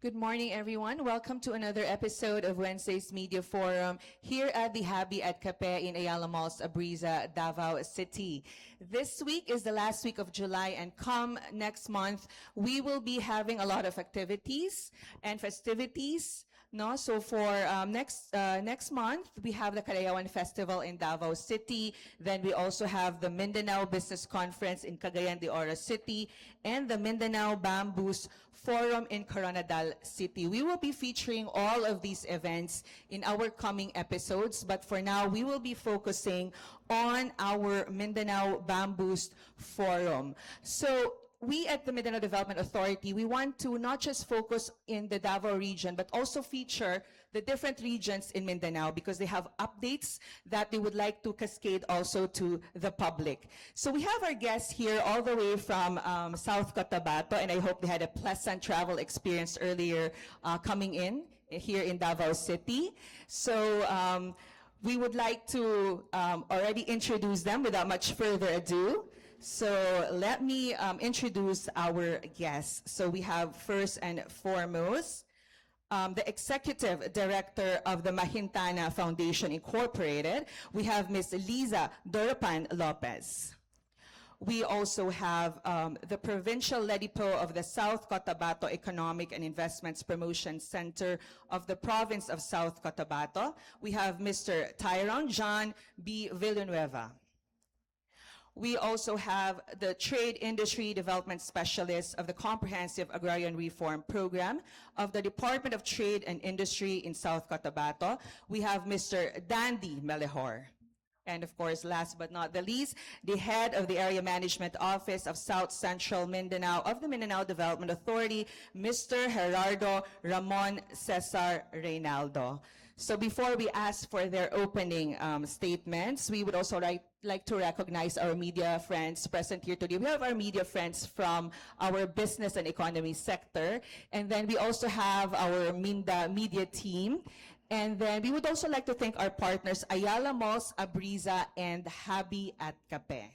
Good morning, everyone. Welcome to another episode of Wednesday's Media Forum here at the Habi at Cape in Ayala Malls, Abriza, Davao City. This week is the last week of July, and come next month, we will be having a lot of activities and festivities. No, so for next month, we have the Calayawan Festival in Davao City. Then we also have the Mindanao Business Conference in Cagayan de Oro City and the Mindanao Bamboos Forum in Coronadal City. We will be featuring all of these events in our coming episodes, but for now, we will be focusing on our Mindanao Bamboos Forum. So we at the Mindanao Development Authority, we want to not just focus in the Davao region, but also feature the different regions in Mindanao because they have updates that they would like to cascade also to the public. So we have our guests here all the way from South Cotabato, and I hope they had a pleasant travel experience earlier coming in here in Davao City. So we would like to already introduce them without much further ado. So let me introduce our guests. So we have first and foremost, the Executive Director of the Mahintana Foundation Incorporated. We have Ms. Liza Doropan Lopez. We also have the Provincial Ledipo of the South Cotabato Economic and Investments Promotion Center of the Province of South Cotabato. We have Mr. Tyrone John B. Villanueva. We also have the Trade Industry Development Specialist of the Comprehensive Agrarian Reform Program of the Department of Trade and Industry in South Cotabato. We have Mr. Dandy Melehor. And of course, last but not the least, the head of the Area Management Office of South Central Mindanao of the Mindanao Development Authority, Mr. Gerardo Ramon Cesar Reynaldo. So before we ask for their opening statements, we would also like to recognize our media friends present here today. We have our media friends from our business and economy sector. And then we also have our Minda media team. And then we would also like to thank our partners, Ayala Malls, Abriza, and Habi at Cape.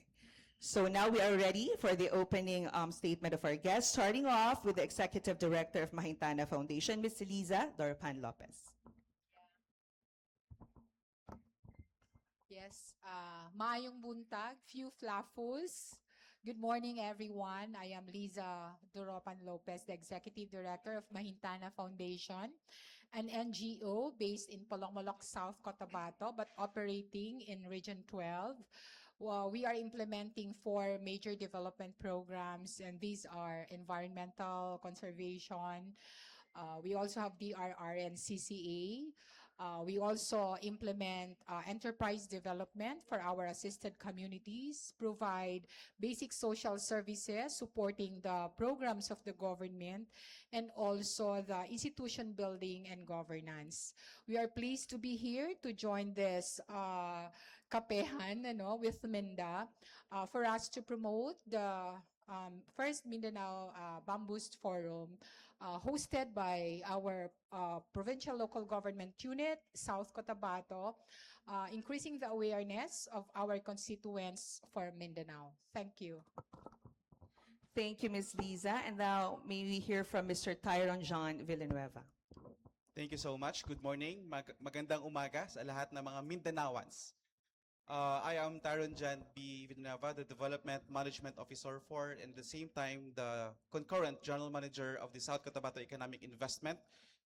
So now we are ready for the opening statement of our guests, starting off with the Executive Director of Mahintana Foundation, Ms. Liza Doropan Lopez. Yes, maayong buntag, few flafus. Good morning, everyone. I am Liza Doropan Lopez, the Executive Director of Mahintana Foundation, an NGO based in Polomolok, South Cotabato, but operating in Region 12. Well, we are implementing 4 major development programs, and these are environmental conservation. We also have DRR and CCA. We also implement enterprise development for our assisted communities, provide basic social services supporting the programs of the government, and also the institution building and governance. We are pleased to be here to join this kapehan with Minda for us to promote the first Mindanao Bamboos Forum hosted by our provincial local government unit, South Cotabato, increasing the awareness of our constituents for Mindanao. Thank you. Thank you, Ms. Liza. And now may we hear from Mr. Tyrone John Villanueva. Thank you so much. Good morning. Magandang umaga sa lahat ng mga Mindanaoans. I am Tyrone John B. Villanueva, the Development Management Officer for, and at the same time, the concurrent General Manager of the South Cotabato Economic Investment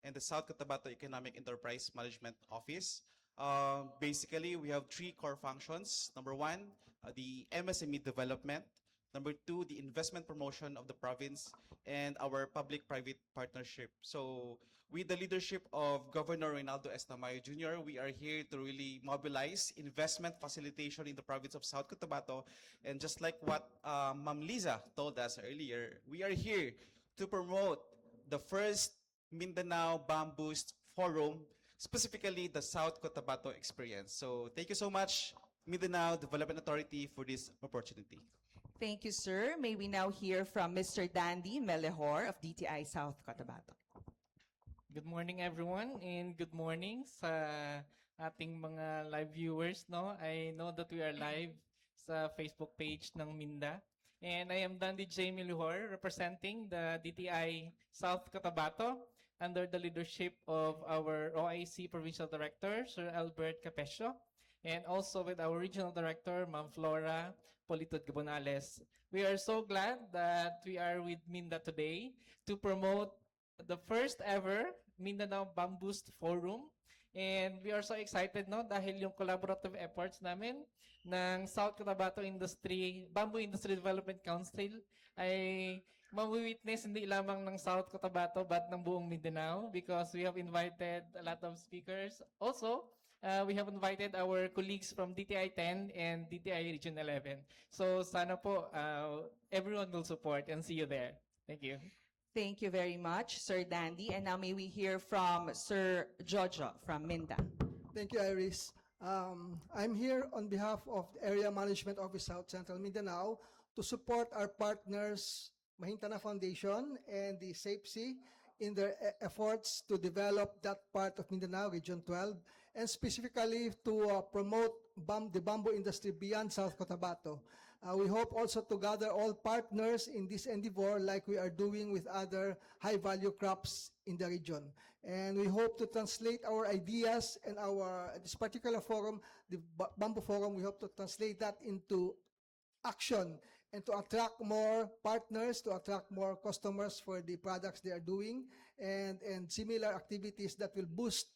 and the South Cotabato Economic Enterprise Management Office. Basically, we have 3 core functions. Number 1, the MSME development. Number 2, the investment promotion of the province and our public-private partnership. So with the leadership of Governor Reynaldo S. Tamayo Jr., we are here to really mobilize investment facilitation in the province of South Cotabato. And just like what Ma'am Liza told us earlier, we are here to promote the first Mindanao Bamboos Forum, specifically the South Cotabato experience. So thank you so much, Mindanao Development Authority, for this opportunity. Thank you, sir. May we now hear from Mr. Dandy Melehor of DTI South Cotabato. Good morning, everyone, and good morning sa ating mga live viewers. No, I know that we are live sa Facebook page ng Minda, and I am Dandy J. Melehor, representing the DTI South Cotabato. under the leadership of our OIC Provincial Director, Sir Albert Capesio, and also with our Regional Director, Ma'am Flora Politud Gabonales. We are so glad that we are with Minda today to promote the first ever Mindanao Bamboost Forum. And we are so excited no dahil yung collaborative efforts namin ng South Cotabato Bamboo Industry Development Council ay mawi-witness hindi lamang ng South Cotabato but ng buong Mindanao because we have invited a lot of speakers. Also, we have invited our colleagues from DTI 10 and DTI Region 11. So sana po everyone will support and see you there. Thank you. Thank you very much, Sir Dandy. And now may we hear from Sir Jojo from Minda. Thank you, Iris. I'm here on behalf of the Area Management Office South Central Mindanao to support our partners, Mahintana Foundation and the SAPC, in their efforts to develop that part of Mindanao, Region 12, and specifically to promote the bamboo industry beyond South Cotabato. We hope also to gather all partners in this endeavor like we are doing with other high-value crops in the region. And we hope to translate our ideas and this particular forum, the Bamboo Forum, we hope to translate that into action and to attract more partners, to attract more customers for the products they are doing, and similar activities that will boost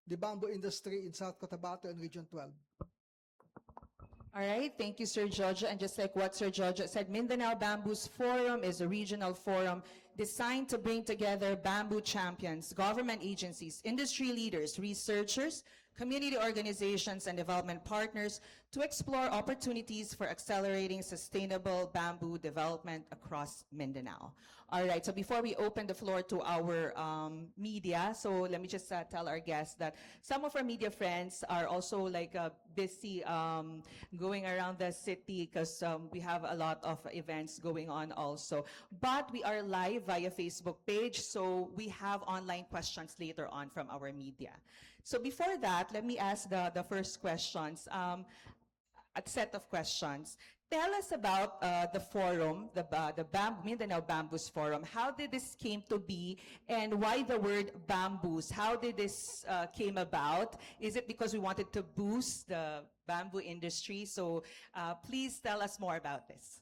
the bamboo industry in South Cotabato and Region 12. All right, thank you, Sir Jojo. And just like what Sir Jojo said, Mindanao Bamboo's Forum is a regional forum designed to bring together bamboo champions, government agencies, industry leaders, researchers, community organizations, and development partners to explore opportunities for accelerating sustainable bamboo development across Mindanao. All right, so before we open the floor to our media, so let me just tell our guests that some of our media friends are also like busy going around the city because we have a lot of events going on also. But we are live via Facebook page, so we have online questions later on from our media. So before that, let me ask the first questions, a set of questions. Tell us about the forum, the Mindanao Bamboos Forum. How did this came to be, and why the word bamboos? How did this came about? Is it because we wanted to boost the bamboo industry? So please tell us more about this.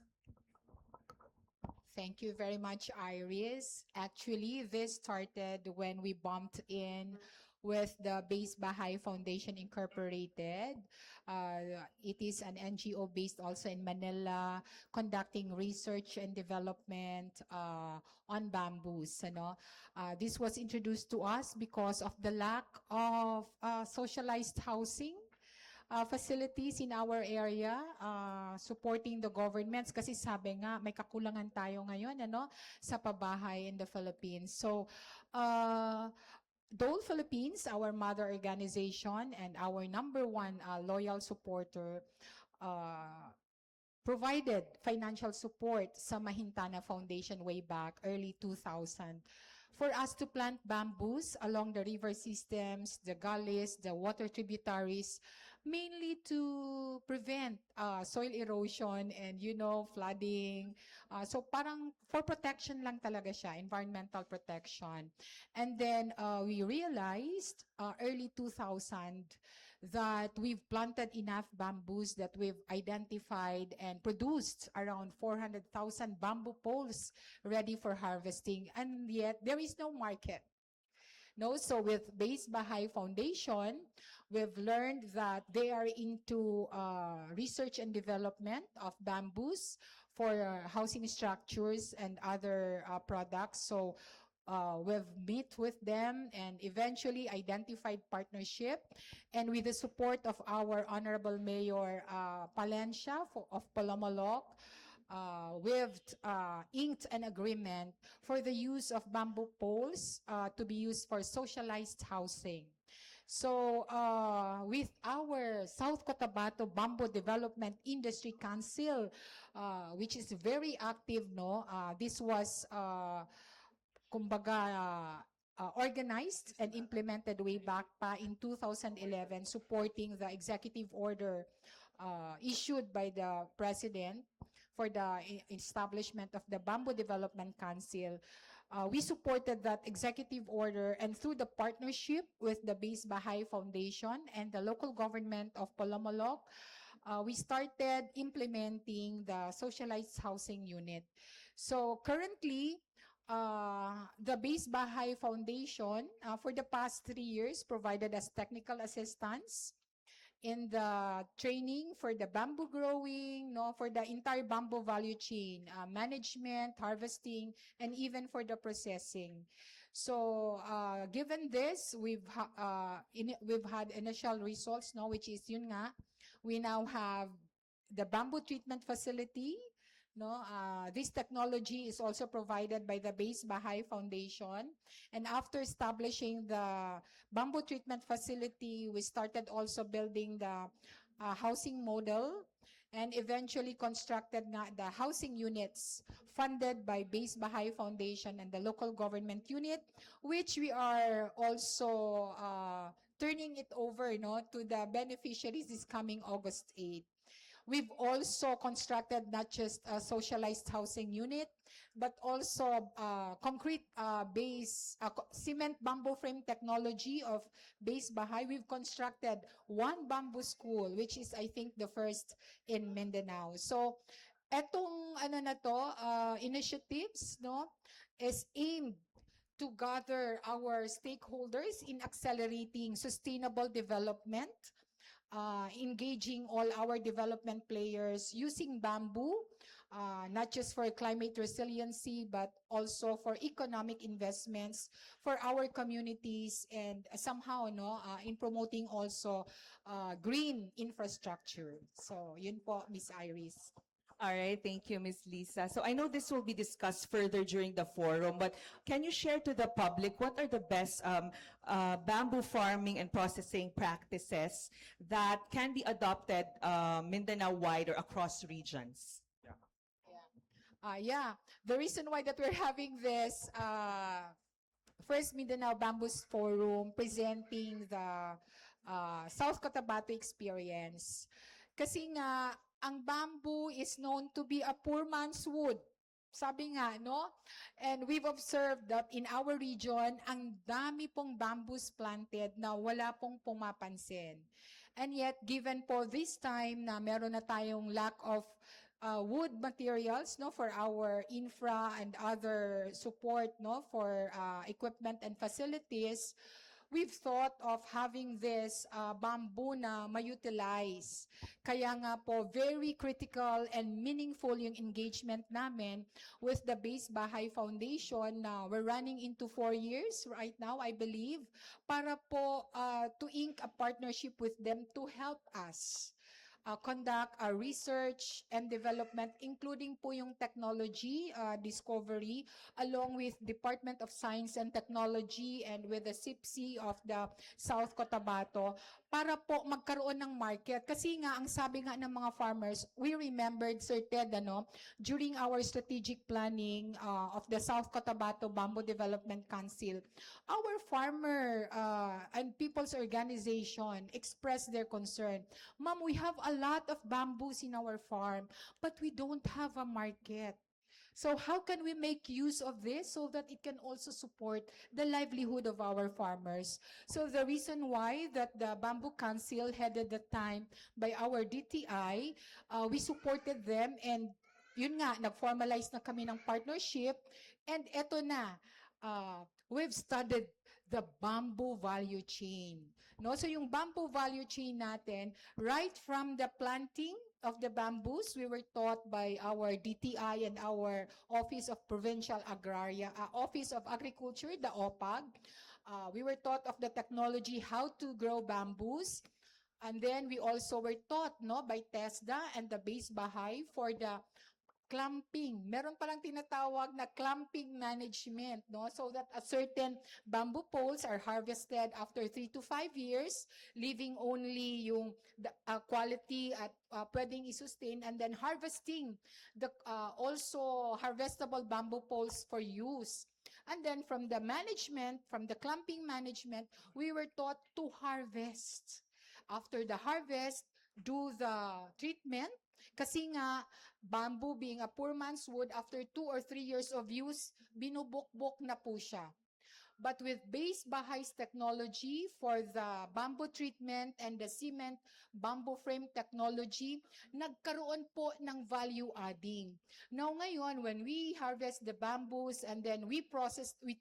Thank you very much, Iris. Actually, this started when we bumped in with the Base Bahay Foundation Incorporated. It is an NGO based also in Manila, conducting research and development on bamboos. This was introduced to us because of the lack of socialized housing facilities in our area, supporting the governments kasi sabi nga may kakulangan tayo ngayon sa pabahay in the Philippines. So Dole Philippines, our mother organization and our number one loyal supporter, provided financial support sa Mahintana Foundation way back early 2000 for us to plant bamboos along the river systems, the gullies, the water tributaries, mainly to prevent soil erosion and, flooding. So parang for protection lang talaga siya, environmental protection. And then we realized early 2000 that we've planted enough bamboos that we've identified and produced around 400,000 bamboo poles ready for harvesting. And yet there is no market. So with Base Bahay Foundation, we've learned that they are into research and development of bamboos for housing structures and other products. So we've met with them and eventually identified partnership. And with the support of our Honorable Mayor Palencia of Palomoloc, we've inked an agreement for the use of bamboo poles to be used for socialized housing. So with our South Cotabato Bamboo Development Industry Council, which is very active, this was organized and implemented way back in 2011, supporting the executive order issued by the President for the establishment of the Bamboo Development Council. We supported that executive order, and through the partnership with the Base Bahay Foundation and the local government of Palomolok, we started implementing the socialized housing unit. So currently, the Base Bahay Foundation, for the past 3 years, provided us technical assistance in the training for the bamboo growing, no, for the entire bamboo value chain, management, harvesting, and even for the processing. So, given this, we've had initial results, no, which is yun nga, we now have the bamboo treatment facility. No, this technology is also provided by the Base Bahay Foundation. And after establishing the bamboo treatment facility, we started also building the housing model and eventually constructed the housing units funded by Base Bahay Foundation and the local government unit, which we are also turning it over, to the beneficiaries this coming August 8th. We've also constructed not just a socialized housing unit, but also concrete base, cement bamboo frame technology of Base Bahay. We've constructed one bamboo school, which is, I think, the first in Mindanao. So, etong initiatives, is aimed to gather our stakeholders in accelerating sustainable development, engaging all our development players using bamboo, not just for climate resiliency, but also for economic investments for our communities, and somehow, in promoting also green infrastructure. So, yun po, Ms. Iris. All right, thank you, Ms. Lisa. So I know this will be discussed further during the forum, but can you share to the public what are the best bamboo farming and processing practices that can be adopted Mindanao-wide or across regions? The reason why that we're having this first Mindanao Bamboos Forum presenting the South Cotabato experience, kasi nga, ang bamboo is known to be a poor man's wood. Sabi nga, no? And we've observed that in our region, ang dami pong bamboos planted na wala pong pumapansin. And yet, given po this time na meron na tayong lack of wood materials, for our infra and other support, for equipment and facilities, we've thought of having this bamboo na ma-utilize. Kaya nga po, very critical and meaningful yung engagement namin with the Base Bahay Foundation na we're running into 4 years right now, I believe, para po to ink a partnership with them to help us conduct research and development, including po yung technology discovery, along with Department of Science and Technology and with the SIPC of the South Cotabato, para po magkaroon ng market. Kasi nga, ang sabi nga ng mga farmers, we remembered, Sir Ted, during our strategic planning of the South Cotabato Bamboo Development Council, our farmer and people's organization expressed their concern. Ma'am, we have a lot of bamboos in our farm, but we don't have a market. So how can we make use of this so that it can also support the livelihood of our farmers? So the reason why that the Bamboo Council, headed at the time by our DTI, we supported them, and yun nga, nag-formalize na kami ng partnership, and eto na, we've studied the bamboo value chain. So yung bamboo value chain natin, right from the planting of the bamboos, we were taught by our DTI and our Office of Provincial Agraria, Office of Agriculture, the OPAG. We were taught of the technology, how to grow bamboos. And then we also were taught by TESDA and the Base Bahay for the clumping. Meron palang tinatawag na clumping management, so that a certain bamboo poles are harvested after 3 to 5 years, leaving only yung quality at pwedeng i-sustain, and then harvesting the also harvestable bamboo poles for use. And then from the management, from the clumping management, we were taught to harvest. After the harvest, do the treatment, Kasi nga, bamboo being a poor man's wood, after 2 or 3 years of use, binubukbok na po siya. But with base Bahay's technology for the bamboo treatment and the cement bamboo frame technology, nagkaroon po ng value adding. Now ngayon, when we harvest the bamboos and then we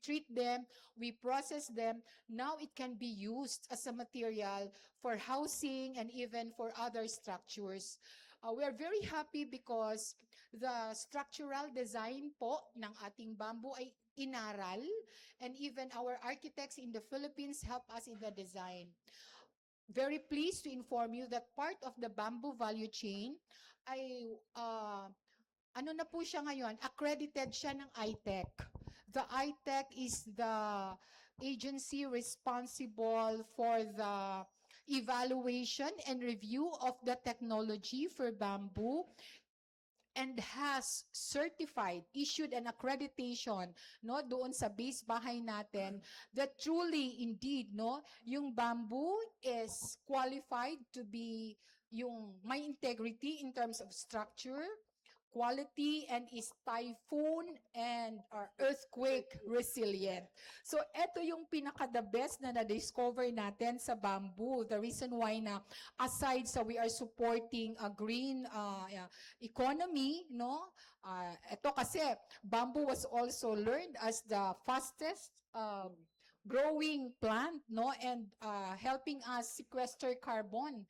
treat them, we process them, now it can be used as a material for housing and even for other structures. We are very happy because the structural design po ng ating bamboo ay inaral, and even our architects in the Philippines help us in the design. Very pleased to inform you that part of the bamboo value chain ay ano na po siya ngayon, accredited siya ng ITEC. The ITEC is the agency responsible for the evaluation and review of the technology for bamboo, and has certified, issued an accreditation, no, doon sa base bahay natin, that truly, indeed, no, yung bamboo is qualified to be yung may integrity in terms of structure, quality, and is typhoon and earthquake resilient. So, ito yung pinaka-the best na na-discover natin sa bamboo. The reason why na, aside sa we are supporting a green economy, no? Ito kasi, bamboo was also learned as the fastest growing plant, no? And helping us sequester carbon.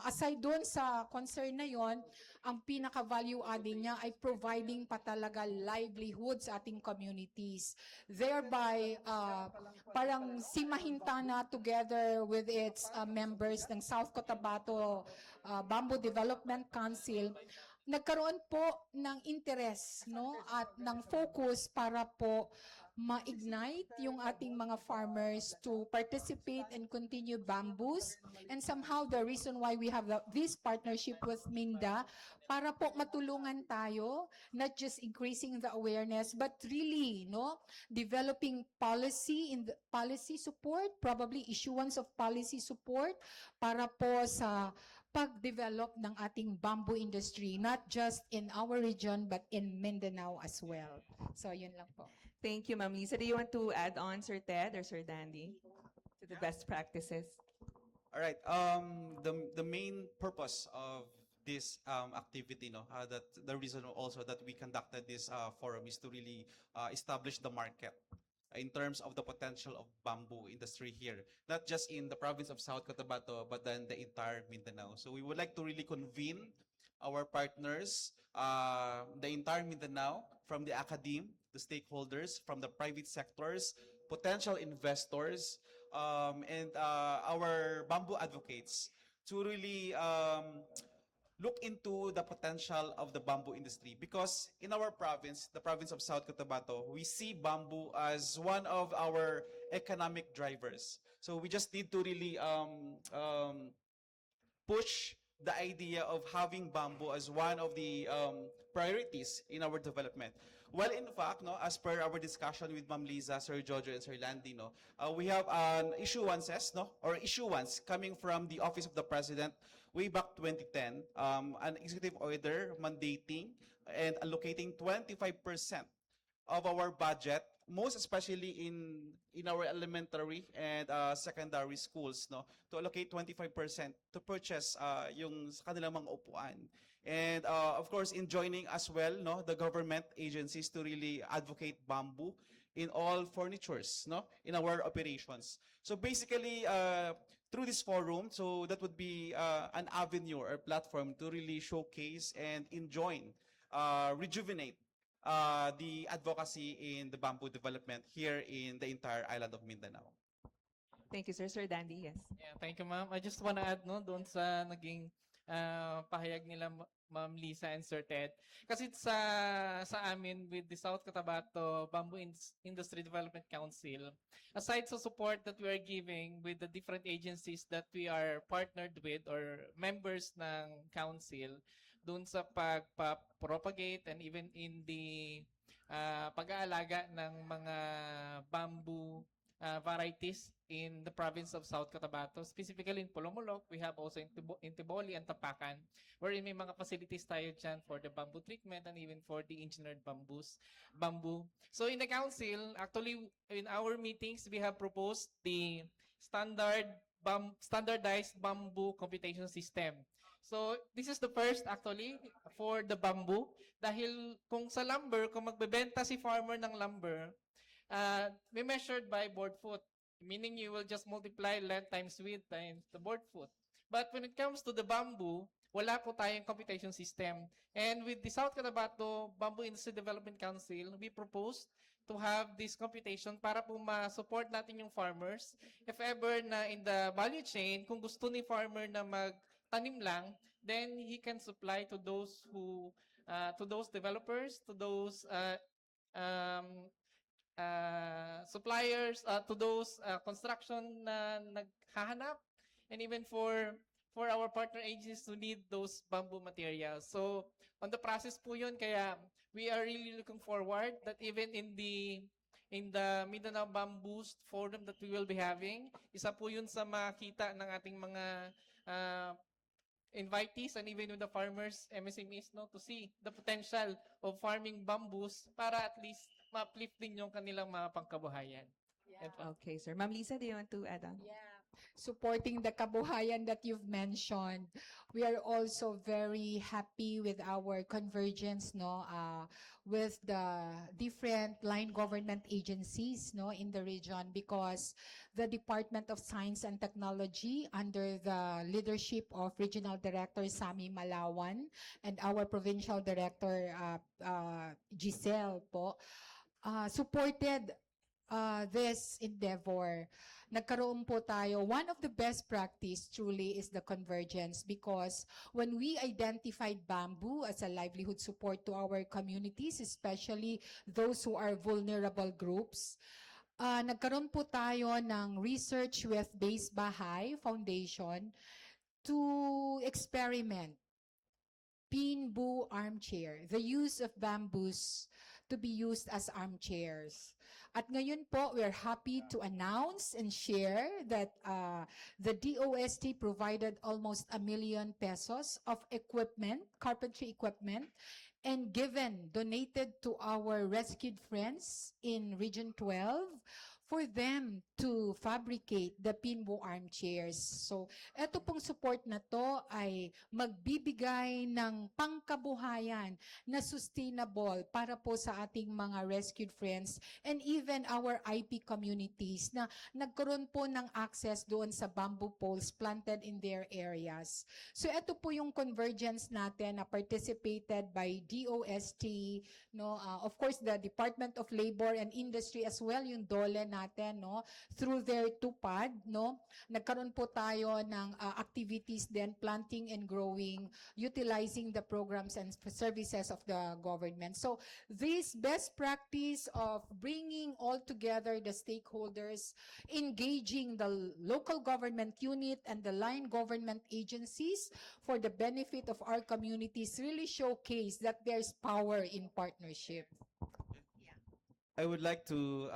Aside doon sa concern na yon, ang pinaka-value adding niya ay providing pa talaga livelihood sa ating communities. Thereby, parang si Mahintana together with its members ng South Cotabato Bamboo Development Council, nagkaroon po ng interest, no, at ng focus para po ma-ignite yung ating mga farmers to participate and continue bamboos. And somehow the reason why we have this partnership with Minda, para po matulungan tayo, not just increasing the awareness, but really, no, developing policy support, probably issuance of policy support para po sa pag-develop ng ating bamboo industry, not just in our region, but in Mindanao as well. So, yun lang po. Thank you, Ma'am Lisa. Do you want to add on, Sir Ted or Sir Dandy, to the best practices? All right. The main purpose of this activity, no, that the reason also that we conducted this forum is to really establish the market in terms of the potential of bamboo industry here, not just in the province of South Cotabato, but then the entire Mindanao. So we would like to really convene our partners, the entire Mindanao, from the academe, the stakeholders, from the private sectors, potential investors, and our bamboo advocates to really look into the potential of the bamboo industry. Because in our province, the province of South Cotabato, we see bamboo as one of our economic drivers. So we just need to really push the idea of having bamboo as one of the priorities in our development. Well, in fact, no, as per our discussion with Ma'am Liza, Sir Jojo, and Sir Landy, no, we have an issuances, no, or issuance coming from the Office of the President way back 2010, an executive order mandating and allocating 25% of our budget, most especially in our elementary and secondary schools, no, to allocate 25% to purchase yung sa kanilang mga upuan. And of course, in joining as well, no, the government agencies to really advocate bamboo in all furnitures, no, in our operations. So basically, through this forum, so that would be an avenue or platform to really showcase and enjoin, rejuvenate the advocacy in the bamboo development here in the entire island of Mindanao. Thank you, sir. Sir Dandy, yes. Yeah, thank you, ma'am. I just wanna add, no, doon sa naging pahayag nila, Ma'am Lisa and Sir Ted. Kasi sa amin with the South Cotabato Bamboo Industry Development Council, aside sa support that we are giving with the different agencies that we are partnered with or members ng council, doon sa pag-propagate and even in the pag-aalaga ng mga bamboo varieties in the province of South Cotabato. Specifically in Polomolok, we have also in Tiboli and Tapacan, wherein may mga facilities tayo dyan for the bamboo treatment and even for the engineered bamboo. So in the council, actually in our meetings, we have proposed the standardized bamboo computation system. So this is the first actually for the bamboo dahil kung sa lumber, kung magbebenta si farmer ng lumber, may measured by board foot, meaning you will just multiply length times width times the board foot. But when it comes to the bamboo, wala po tayong computation system. And with the South Cotabato Bamboo Industry Development Council, we proposed to have this computation para po ma-support natin yung farmers. If ever na in the value chain, kung gusto ni farmer na magtanim lang, then he can supply to those who, to those developers, to those suppliers, to those construction na naghahanap, and even for our partner agencies who need those bamboo materials. So on the process po yun, kaya we are really looking forward that even in the Mindanao Bamboos Forum that we will be having, isa po yun sa makita ng ating mga invitees and even with the farmers, MSMEs, no, to see the potential of farming bamboos para at least ma-uplift din yung kanilang mga pangkabuhayan. Okay, sir. Ma'am Lisa, do you want to add on? Yeah. Supporting the kabuhayan that you've mentioned. We are also very happy with our convergence, no, with the different line government agencies, no, in the region, because the Department of Science and Technology, under the leadership of Regional Director Sami Malawan and our Provincial Director Giselle po, supported this endeavor. Nagkaroon po tayo, one of the best practice truly is the convergence, because when we identified bamboo as a livelihood support to our communities, especially those who are vulnerable groups, nagkaroon po tayo ng research with Base Bahay Foundation to experiment Pinboo armchair, the use of bamboos to be used as armchairs. At ngayon po, we're happy to announce and share that the DOST provided almost 1 million pesos of equipment, carpentry equipment, and donated to our rescued friends in Region 12 for them to fabricate the Pinboo armchairs. So, eto pong support na to ay magbibigay ng pangkabuhayan na sustainable para po sa ating mga rescued friends and even our IP communities na nagkaroon po ng access doon sa bamboo poles planted in their areas. So, eto po yung convergence natin na participated by DOST, no, of course, the Department of Labor and Industry as well, yung DOLE natin, no, through their TUPAD, no, nagkaroon po tayo ng activities then planting and growing, utilizing the programs and services of the government. So this best practice of bringing all together the stakeholders, engaging the local government unit and the line government agencies for the benefit of our communities really showcase that there's power in partnership. I would like to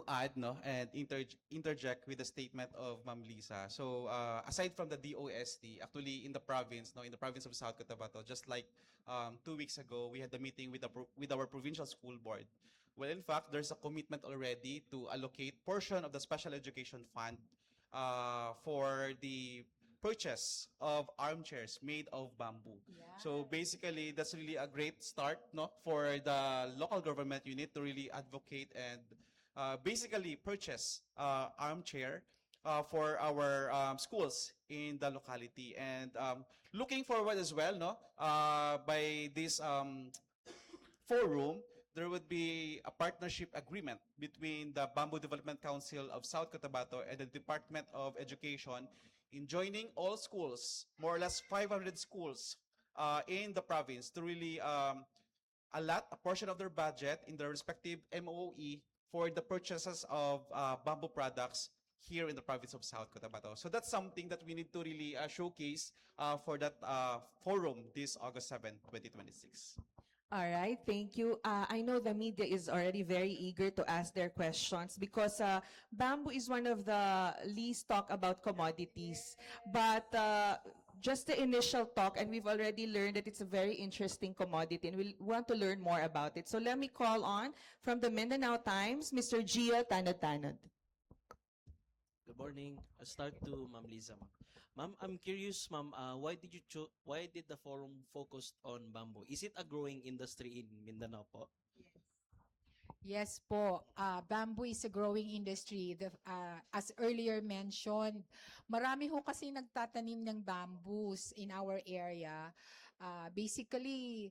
add, no, and interject with the statement of Ma'am Lisa. So aside from the DOST, actually in the province, no, in the province of South Cotabato, just like 2 weeks ago, we had the meeting with our provincial school board. Well, in fact, there's a commitment already to allocate portion of the special education fund for the purchase of armchairs made of bamboo. So basically, that's really a great start, no, for the local government unit to really advocate and basically purchase armchair for our schools in the locality. And looking forward as well, no, by this forum, there would be a partnership agreement between the Bamboo Development Council of South Cotabato and the Department of Education in joining all schools, more or less 500 schools in the province, to really allot a portion of their budget in their respective MOE for the purchases of bamboo products here in the province of South Cotabato. So that's something that we need to really showcase for that forum this August 7, 2026. All right, thank you. I know the media is already very eager to ask their questions because bamboo is one of the least talked about commodities. But just the initial talk, and we've already learned that it's a very interesting commodity, and we want to learn more about it. So let me call on from the Mindanao Times, Mr. Gio Tanod-Tanod. Good morning. I'll start to Ma'am Liza. Ma'am, I'm curious, ma'am, why did the forum focus on bamboo? Is it a growing industry in Mindanao po? Yes po, bamboo is a growing industry. As earlier mentioned, marami ho kasi nagtatanim ng bamboos in our area. Basically,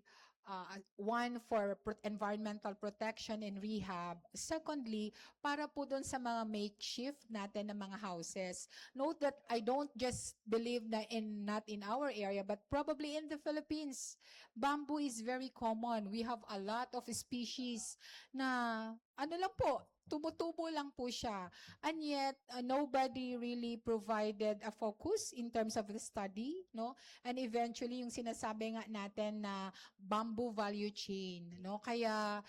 one for environmental protection and rehab. Secondly, para po doon sa mga makeshift natin ng mga houses. Note that I don't just believe na not in our area, but probably in the Philippines, bamboo is very common. We have a lot of species na ano lang po, tumutubo lang po siya. And yet, nobody really provided a focus in terms of the study, no? And eventually, yung sinasabi nga natin na bamboo value chain, no? Kaya,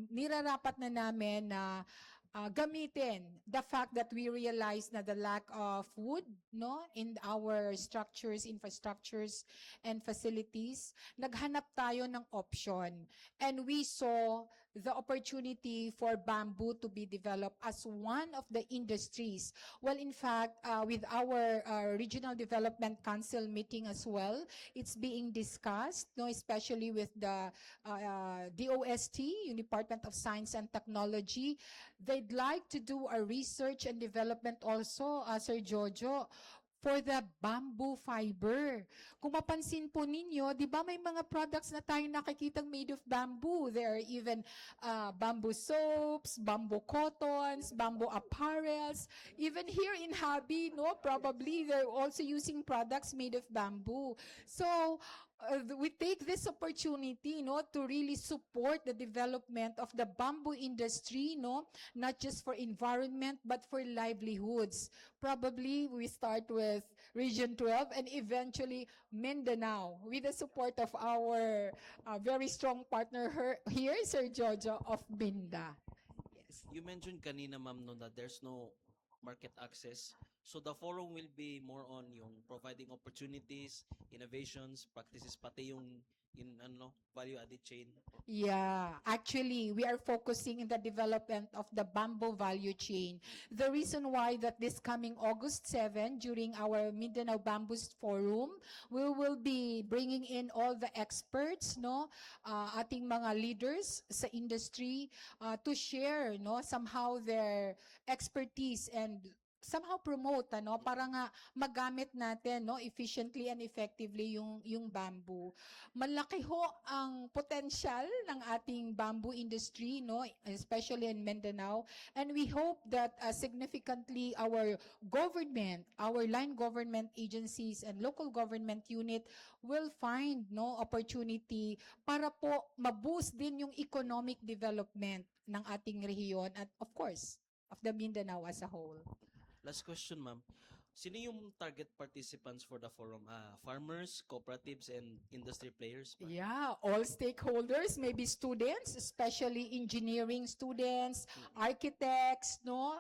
nirarapat na namin na gamitin the fact that we realize na the lack of wood, no, in our structures, infrastructures, and facilities. Naghanap tayo ng option. And we saw the opportunity for bamboo to be developed as one of the industries. Well, in fact, with our Regional Development Council meeting as well, it's being discussed, no, especially with the DOST, yung Department of Science and Technology. They'd like to do a research and development also, Sir Jojo, for the bamboo fiber. Kung mapansin po ninyo, di ba may mga products na tayo nakikitang made of bamboo. There are even bamboo soaps, bamboo cottons, bamboo apparels. Even here in Habi, no, probably they're also using products made of bamboo. So, we take this opportunity, no, to really support the development of the bamboo industry, no, not just for environment but for livelihoods. Probably we start with Region 12 and eventually Mindanao with the support of our very strong partner here, Sir Jojo of Minda. Yes. You mentioned kanina, ma'am, no, that there's no market access. So the forum will be more on yung providing opportunities, innovations, practices, pati yung value added chain. Yeah, actually, we are focusing in the development of the bamboo value chain. The reason why that this coming August 7, during our Mindanao Bamboos Forum, we will be bringing in all the experts, no, ating mga leaders sa industry to share, no, somehow their expertise and somehow promote, ano, para nga magamit natin, no, efficiently and effectively yung bamboo. Malaki ho ang potential ng ating bamboo industry, no, especially in Mindanao, and we hope that significantly our government, our line government agencies and local government unit will find, no, opportunity para po ma-boost din yung economic development ng ating rehiyon at of course of the Mindanao as a whole. Last question, ma'am. Sino yung target participants for the forum? Farmers, cooperatives, and industry players? Yeah, all stakeholders, maybe students, especially engineering students, architects, no,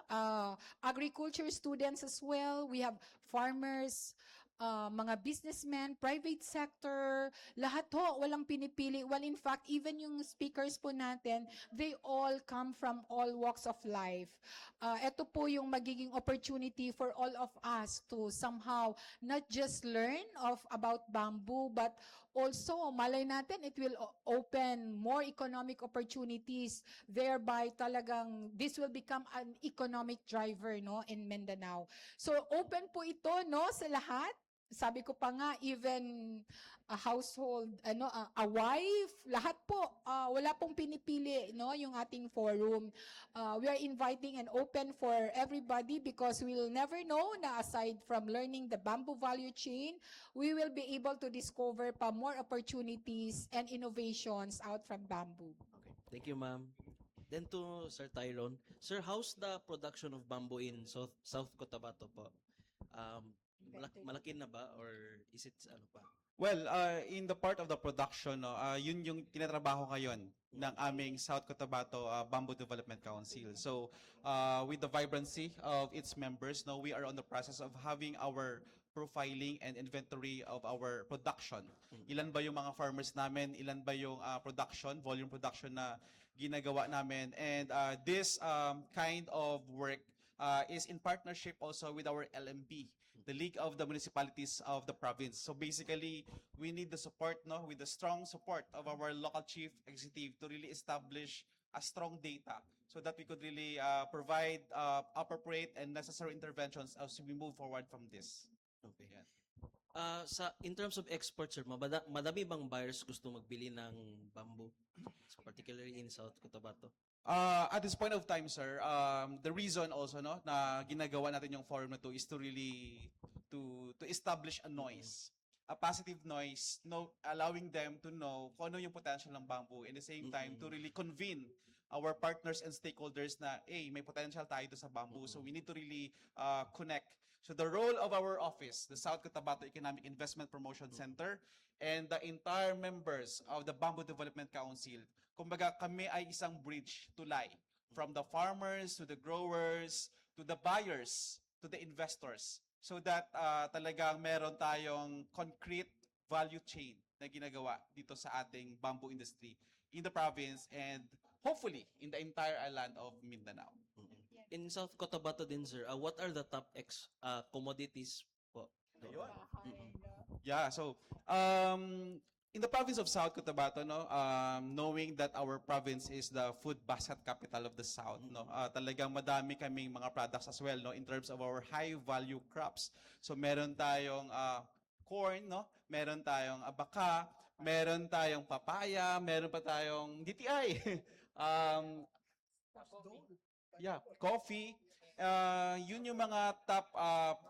agriculture students as well. We have farmers, mga businessmen, private sector, lahat ho, walang pinipili. Well, in fact, even yung speakers po natin, they all come from all walks of life. Ito po yung magiging opportunity for all of us to somehow not just learn about bamboo, but also, malay natin, it will open more economic opportunities, thereby talagang this will become an economic driver, no, in Mindanao. So, open po ito, no, sa lahat. Sabi ko pa nga, even a household, a wife, lahat po, wala pong pinipili, no, yung ating forum. We are inviting and open for everybody because we will never know na aside from learning the bamboo value chain, we will be able to discover pa more opportunities and innovations out from bamboo. Okay. Thank you, ma'am. Then to Sir Tyrone. Sir, how's the production of bamboo in South Cotabato po? Malaki na ba or is it ano pa? Well, in the part of the production, no, yun yung tinatrabaho ngayon ng aming South Cotabato Bamboo Development Council. So, with the vibrancy of its members, no, we are on the process of having our profiling and inventory of our production. Ilan ba yung mga farmers namin? Ilan ba yung volume production na ginagawa namin? And this kind of work is in partnership also with our LMP, the League of the Municipalities of the province. So basically, we need the support, no, with the strong support of our local chief executive to really establish a strong data so that we could really provide appropriate and necessary interventions as we move forward from this. Okay. Yan. In terms of exports, sir, madami bang buyers gusto magbili ng bamboo? Particularly in South Cotabato. At this point of time, sir, the reason also no na ginagawa natin yung forum na to is to really to establish a noise, a positive noise, no, allowing them to know kung ano yung potential ng bamboo, in the same time to really convene our partners and stakeholders na may potential tayo to sa bamboo, so we need to really connect. So the role of our office, the South Cotabato Economic Investment Promotion Center, and the entire members of the Bamboo Development Council, kumbaga kami ay isang bridge to lie from the farmers to the growers to the buyers to the investors, so that talagang meron tayong concrete value chain na ginagawa dito sa ating bamboo industry in the province and hopefully in the entire island of Mindanao. In South Cotabato din, sir, what are the top commodities po? Yeah, so in the province of South Cotabato, no, knowing that our province is the food basket capital of the South, no, talagang madami kaming mga products as well, no, in terms of our high value crops. So meron tayong corn, no, meron tayong abaka, meron tayong papaya, meron pa tayong DTI. Yeah, coffee. Yun yung mga top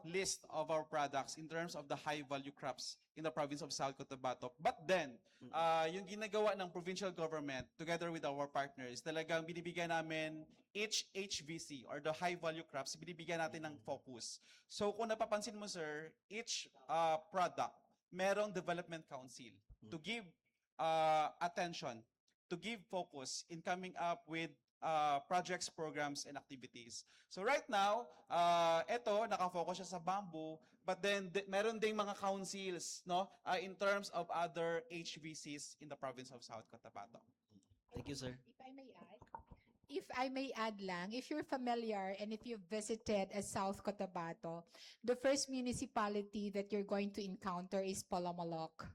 list of our products in terms of the high value crops in the province of South Cotabato. But then, yung ginagawa ng provincial government together with our partners, talagang binibigyan namin each HVC or the high value crops, binibigyan natin ng focus. So kung napapansin mo, sir, each product merong development council to give attention, to give focus in coming up with projects, programs, and activities. So right now, eto, nakafocus siya sa bamboo, but then meron ding mga councils, no, in terms of other HVCs in the province of South Cotabato. Thank you, sir. If I may add lang, if you're familiar and if you've visited South Cotabato, the first municipality that you're going to encounter is Palomalok.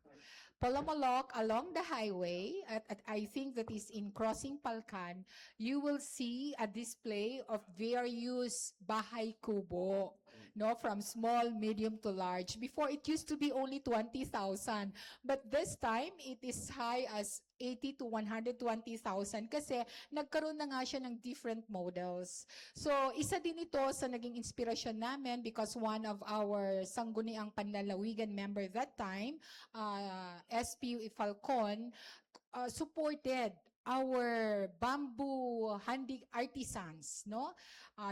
Palomalok, along the highway, at I think that is in crossing Palcan, you will see a display of various bahay kubo, no, from small, medium to large. Before, it used to be only 20,000, but this time it is high as 80 to 120,000 kasi nagkaroon na nga siya ng different models. So, isa din ito sa naging inspirasyon namin because one of our sangguniang panlalawigan member that time, SP Falcon, supported our bamboo handi artisans, no?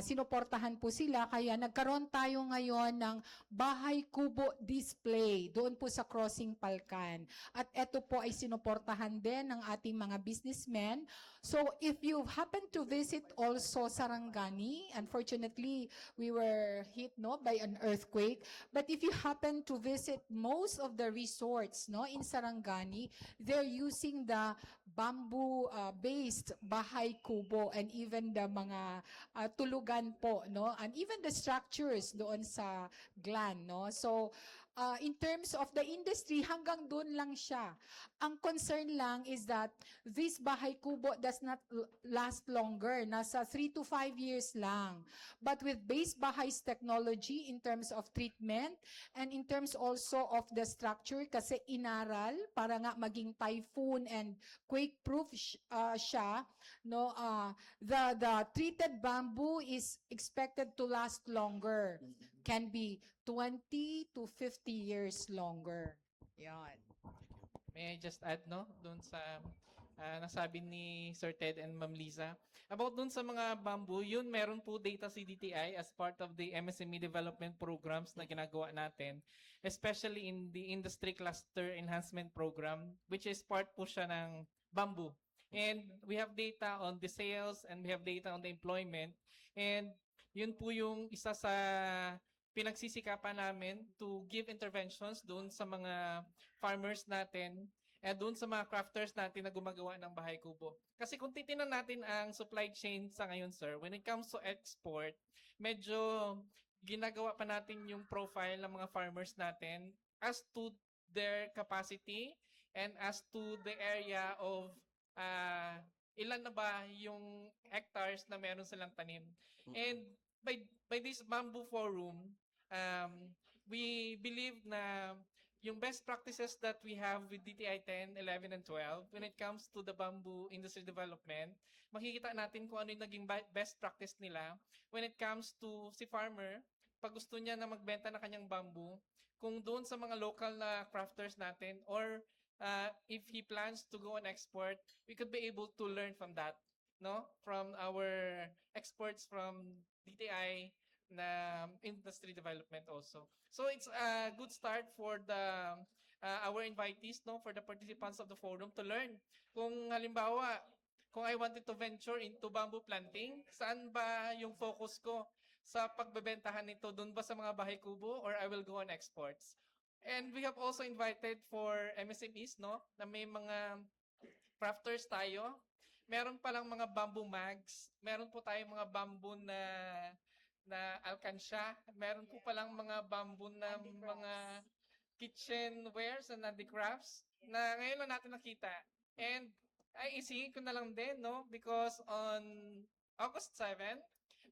Sinuportahan po sila, kaya nagkaroon tayo ngayon ng bahay kubo display doon po sa Crossing Palcan. At ito po ay sinuportahan din ng ating mga businessmen. So if you happen to visit also Sarangani, unfortunately we were hit, no, by an earthquake, but if you happen to visit most of the resorts, no, in Sarangani, they're using the bamboo based bahay kubo and even the mga tulugan po, no, and even the structures doon sa glan, no. So in terms of the industry, hanggang doon lang siya. Ang concern lang is that this bahay kubo does not last longer. Nasa 3 to 5 years lang. But with base bahay's technology in terms of treatment and in terms also of the structure, kasi inaral para nga maging typhoon and quake-proof siya, no, the treated bamboo is expected to last longer. Can be 20 to 50 years longer. Yan. May I just add, no, doon sa nasabi ni Sir Ted and Ma'am Liza. About dun sa mga bamboo, yun meron po data si DTI as part of the MSME development programs na ginagawa natin, especially in the Industry Cluster Enhancement Program, which is part po siya ng bamboo. And we have data on the sales and we have data on the employment. And yun po yung isa sa pinagsisikapan namin to give interventions doon sa mga farmers natin at doon sa mga crafters natin na gumagawa ng bahay kubo. Kasi kung titingnan natin ang supply chain sa ngayon, sir, when it comes to export, medyo ginagawa pa natin yung profile ng mga farmers natin as to their capacity and as to the area of ilan na ba yung hectares na meron silang tanim. And by this bamboo forum, we believe na yung best practices that we have with DTI 10, 11, and 12 when it comes to the bamboo industry development, makikita natin kung ano yung naging best practice nila when it comes to si farmer, pag gusto niya na magbenta ng kanyang bamboo, kung doon sa mga local na crafters natin or if he plans to go on export, we could be able to learn from that, no? From our experts from DTI na industry development also. So it's a good start for the our invitees, no, for the participants of the forum to learn. Kung halimbawa, kung I wanted to venture into bamboo planting, saan ba yung focus ko sa pagbebentahan nito? Doon ba sa mga bahay kubo or I will go on exports? And we have also invited for MSMEs, no, na may mga crafters tayo. Meron palang mga bamboo mags, meron po tayong mga bamboo na alkansya. Meron po palang mga bamboo na mga kitchenwares and handicrafts na ngayon lang natin nakita. And ay isingin ko na lang din, no? Because on August 7,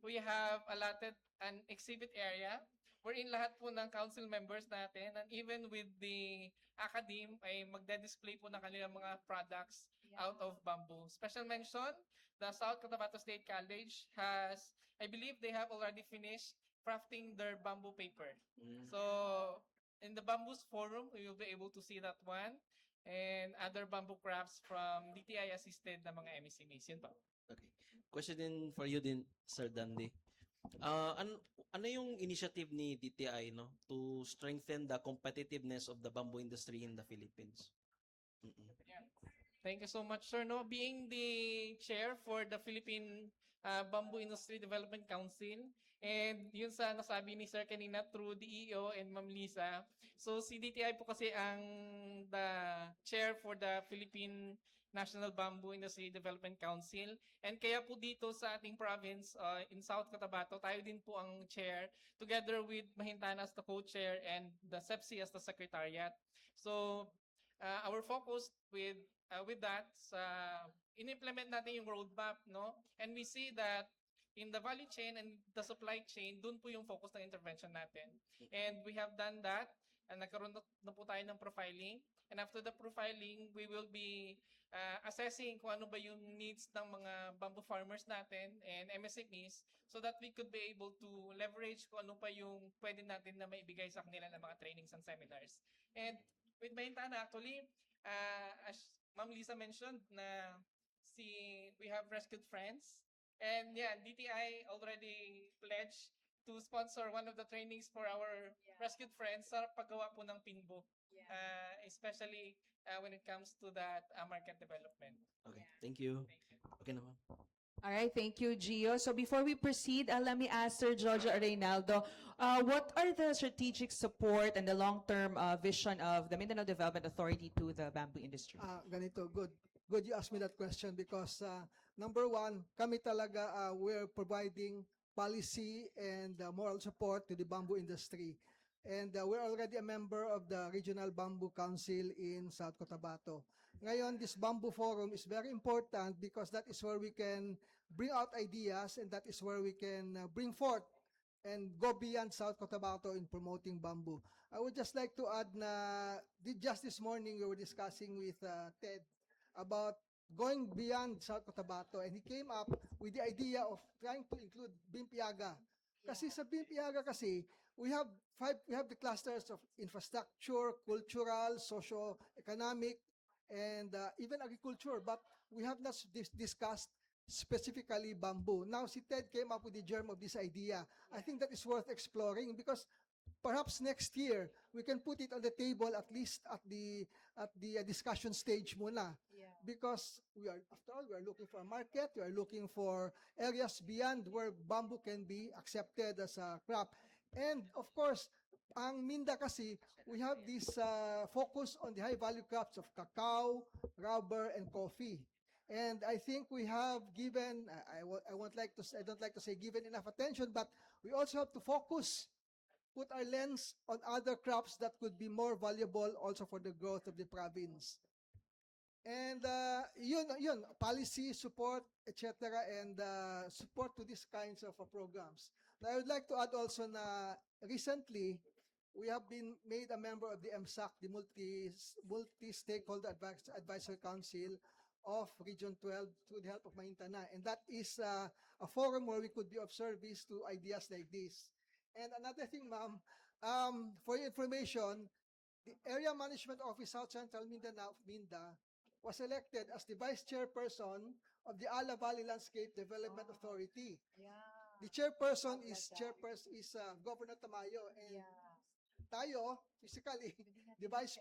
we have allotted an exhibit area wherein lahat po ng council members natin and even with the academe ay magde-display po ng kanilang mga products out of bamboo. Special mention, the South Cotabato State College has, I believe they have already finished crafting their bamboo paper. So, in the Bamboos Forum, we will be able to see that one and other bamboo crafts from DTI-assisted na mga MSMEs. Yun po. Okay. Question din for you din, Sir Dandy. Ano yung initiative ni DTI, no, to strengthen the competitiveness of the bamboo industry in the Philippines? Thank you so much, sir. No, being the chair for the Philippine Bamboo Industry Development Council, and yun sa nasabi ni Sir kanina through DEO and Ma'am Lisa. So si DTI po kasi ang the chair for the Philippine National Bamboo Industry Development Council. And kaya po dito sa ating province in South Cotabato, tayo din po ang chair together with Mahintana as the co-chair and the SEPSI as the secretariat. So our focus with that, in-implement natin yung roadmap, no? And we see that in the value chain and the supply chain, dun po yung focus ng intervention natin. And we have done that, and nagkaroon na po tayo ng profiling. And after the profiling, we will be assessing kung ano ba yung needs ng mga bamboo farmers natin and MSMEs so that we could be able to leverage kung ano pa yung pwede natin na maibigay sa kanila ng mga trainings and seminars. And with Mahintana, actually, as Ma'am Lisa mentioned, na we have Rescued Friends. And yeah, DTI already pledged to sponsor one of the trainings for our Rescued Friends sa paggawa po ng pinbo. Especially when it comes to that market development. Okay, thank you. Okay naman. All right, thank you, Gio. So before we proceed, let me ask Sir Jojo Reynaldo, what are the strategic support and the long-term vision of the Mindanao Development Authority to the bamboo industry? Ganito, good. Good you asked me that question because number one, kami talaga we're providing policy and moral support to the bamboo industry. And we're already a member of the Regional Bamboo Council in South Cotabato. Ngayon, this Bamboo Forum is very important because that is where we can bring out ideas and that is where we can bring forth and go beyond South Cotabato in promoting bamboo. I would just like to add na just this morning we were discussing with Ted about going beyond South Cotabato and he came up with the idea of trying to include Bimpiaga. Kasi sa Bimpiaga kasi, we have the clusters of infrastructure, cultural, socio-economic, and even agriculture, but we have not discussed specifically bamboo. Now, si Ted came up with the germ of this idea. I think that is worth exploring because perhaps next year we can put it on the table at least at the discussion stage muna. Yeah. Because after all, we are looking for a market, we are looking for areas beyond where bamboo can be accepted as a crop. And of course, ang Minda kasi, we have this focus on the high value crops of cacao, rubber, and coffee. And I think we have given, I don't like to say given enough attention, but we also have to put our lens on other crops that could be more valuable also for the growth of the province. And yun, policy support, etc., and support to these kinds of programs. Now, I would like to add also na recently, we have been made a member of the MSAC, the Multi-Stakeholder Advisory Council of Region 12 through the help of Mahintana. And that is a forum where we could be of service to ideas like this. And another thing, ma'am, for your information, the Area Management Office South Central Mindanao, Minda, was elected as the Vice Chairperson of the Ala Valley Landscape Development Authority. Yeah. The chairperson is Governor Tamayo, and Yeah. tayo, physically, the vice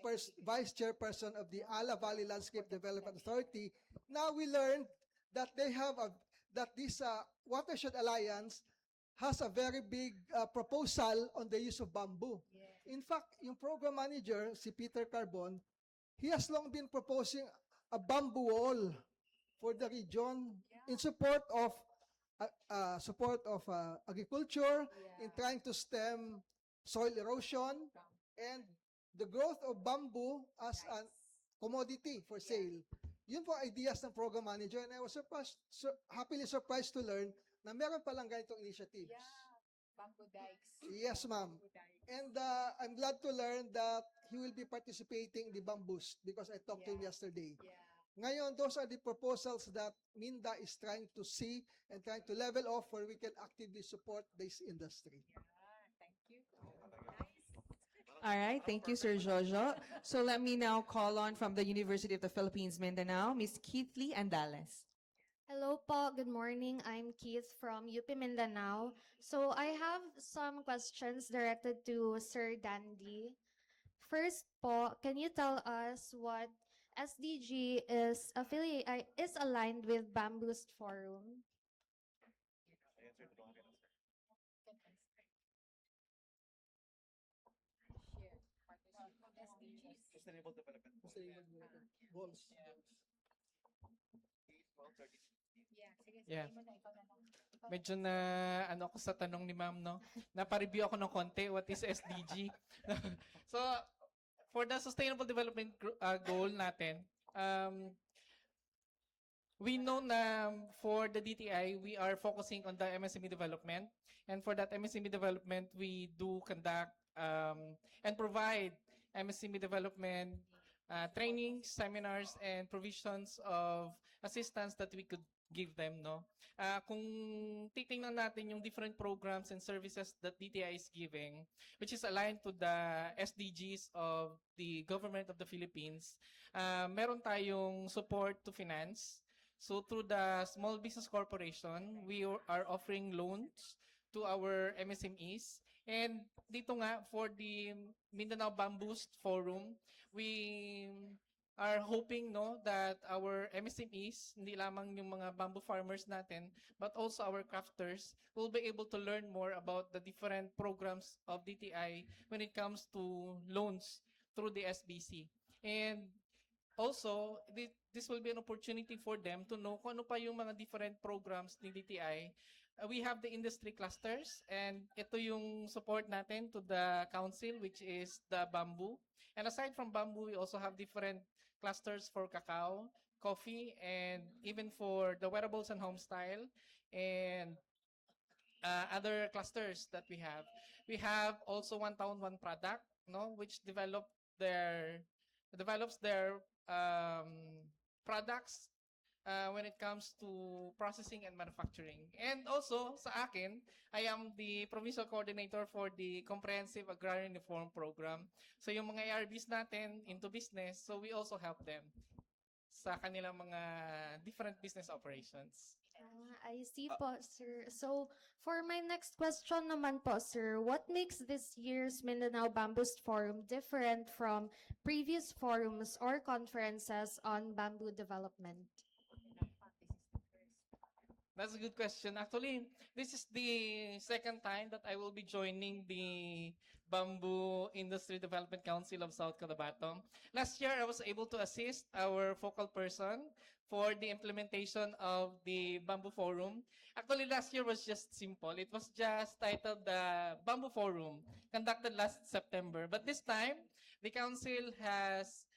chairperson of the Ala Valley Landscape Development Authority. Now we learned that that this Watershed Alliance has a very big proposal on the use of bamboo. Yeah. In fact, yung program manager, si Peter Carbon, he has long been proposing a bamboo wall for the region in support of agriculture, in trying to stem soil erosion, and the growth of bamboo as a commodity for sale. Yun po ideas ng program manager, and I was happily surprised to learn na meron palang ganitong initiatives. Yeah. Bamboo dikes. Yes, ma'am. Bamboo dikes. And I'm glad to learn that he will be participating in the Bamboost because I talked to him yesterday. Yeah. Ngayon, those are the proposals that Minda is trying to see and trying to level off where we can actively support this industry. Yeah. Thank you. Nice. All right, thank you, Sir Jojo. So let me now call on from the University of the Philippines, Mindanao, Ms. Keithley Andales. Hello po, good morning. I'm Keith from UP Mindanao. So I have some questions directed to Sir Dandy. First po, can you tell us what SDG is aligned with Bamboost Forum? Share. SDGs. Sustainable development. Goals. Yeah. Sige, Yeah. sabihin mo na, ikaw na lang. Medyo na ano ako sa tanong ni ma'am, no? Napa-review ako ng konti, what is SDG? So, for the sustainable development goal natin, we know na for the DTI, we are focusing on the MSME development. And for that MSME development, we do conduct and provide MSME development trainings, seminars, and provisions of assistance that we could give them, no? Kung titingnan natin yung different programs and services that DTI is giving, which is aligned to the SDGs of the government of the Philippines, meron tayong support to finance. So through the Small Business Corporation, we are offering loans to our MSMEs. And dito nga, for the Mindanao Bamboost Forum, we are hoping, no, that our MSMEs, hindi lamang yung mga bamboo farmers natin, but also our crafters will be able to learn more about the different programs of DTI when it comes to loans through the SBC. And also, this will be an opportunity for them to know kung ano pa yung mga different programs ni DTI. We have the industry clusters, and ito yung support natin to the council, which is the bamboo. And aside from bamboo, we also have different clusters for cacao, coffee, and even for the wearables and home style, and other clusters that we have. We have also One Town, One Product, no, which develops their products when it comes to processing and manufacturing. And also, sa akin, I am the provincial coordinator for the Comprehensive Agrarian Reform Program. So yung mga ARBs natin into business, so we also help them. sa kanilang mga different business operations. I see po, sir. So, for my next question naman po, sir, what makes this year's Mindanao Bamboo Forum different from previous forums or conferences on bamboo development? That's a good question. Actually, this is the second time that I will be joining the Bamboo Industry Development Council of South Cotabato. Last year, I was able to assist our focal person for the implementation of the Bamboo Forum. Actually, last year was just simple. It was just titled the Bamboo Forum, conducted last September. But this time, the council has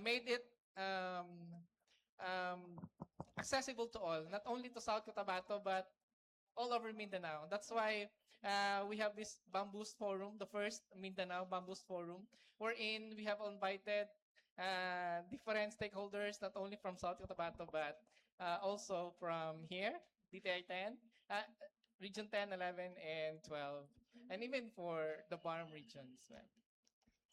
made it accessible to all, not only to South Cotabato, but all over Mindanao. That's why we have this Bamboos Forum, the first Mindanao Bamboos Forum, wherein we have invited different stakeholders, not only from South Cotabato, but also from here, DTI 10, Region 10, 11, and 12, and even for the BARM region as well.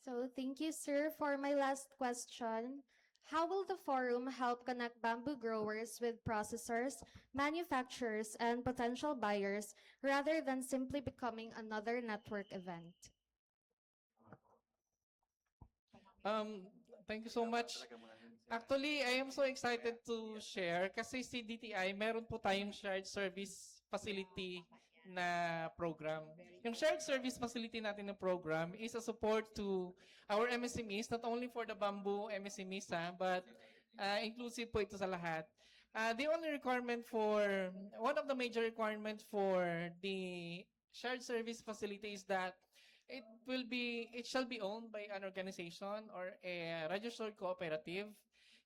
So, thank you, sir. For my last question, how will the forum help connect bamboo growers with processors, manufacturers, and potential buyers rather than simply becoming another network event? Thank you so much. Actually, I am so excited to share kasi si DTI, meron po tayong shared service facility na program. Yung shared service facility natin na program is a support to our MSMEs, not only for the bamboo MSMEs, but inclusive po ito sa lahat. The only requirement for, one of the major requirements for the shared service facility is that it shall be owned by an organization or a registered cooperative.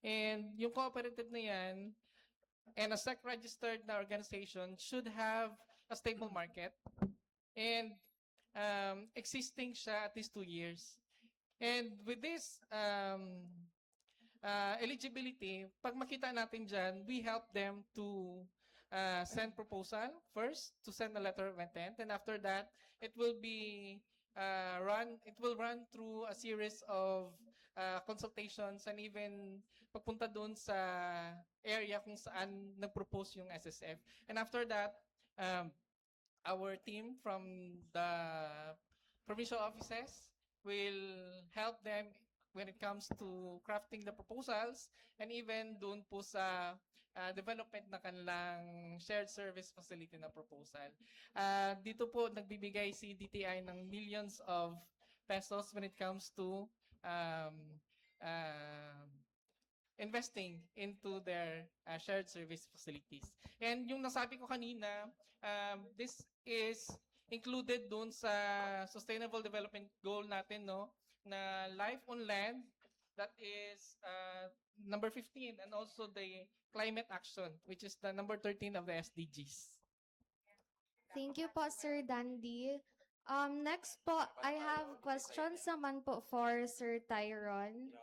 And yung cooperative na yan and a SEC-registered na organization should have a stable market and existing siya at least 2 years. And with this eligibility, pag makita natin dyan, we help them to send proposal first, to send a letter of intent, and after that, it will run through a series of consultations and even pagpunta doon sa area kung saan nag-propose yung SSF. And after that, our team from the provincial offices will help them when it comes to crafting the proposals and even doon po sa development na kanilang shared service facility na proposal. Dito po nagbibigay si DTI ng millions of pesos when it comes to investing into their shared service facilities. And yung nasabi ko kanina, this is included dun sa Sustainable Development Goal natin, no? Na life on land, that is number 15, and also the climate action, which is the number 13 of the SDGs. Thank you po, Sir Dandy. Next po, I have questions naman po for Sir Tyron.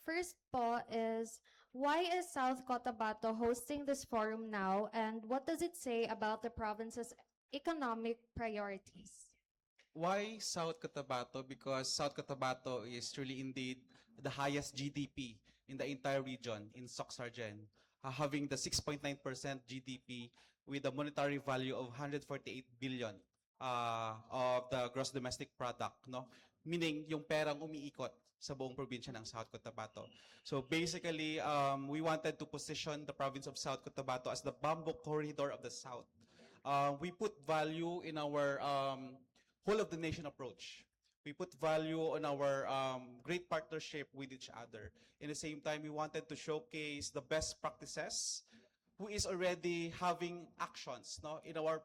First po is, why is South Cotabato hosting this forum now, and what does it say about the province's economic priorities? Why South Cotabato? Because South Cotabato is truly indeed the highest GDP in the entire region in Soc-Sargen, having the 6.9% GDP with a monetary value of 148 billion of the gross domestic product, no? Meaning yung perang umiikot sa buong probinsya ng South Cotabato. So basically, we wanted to position the province of South Cotabato as the bamboo corridor of the South. We put value in our whole of the nation approach. We put value on our great partnership with each other. In the same time, we wanted to showcase the best practices who is already having actions, no, in our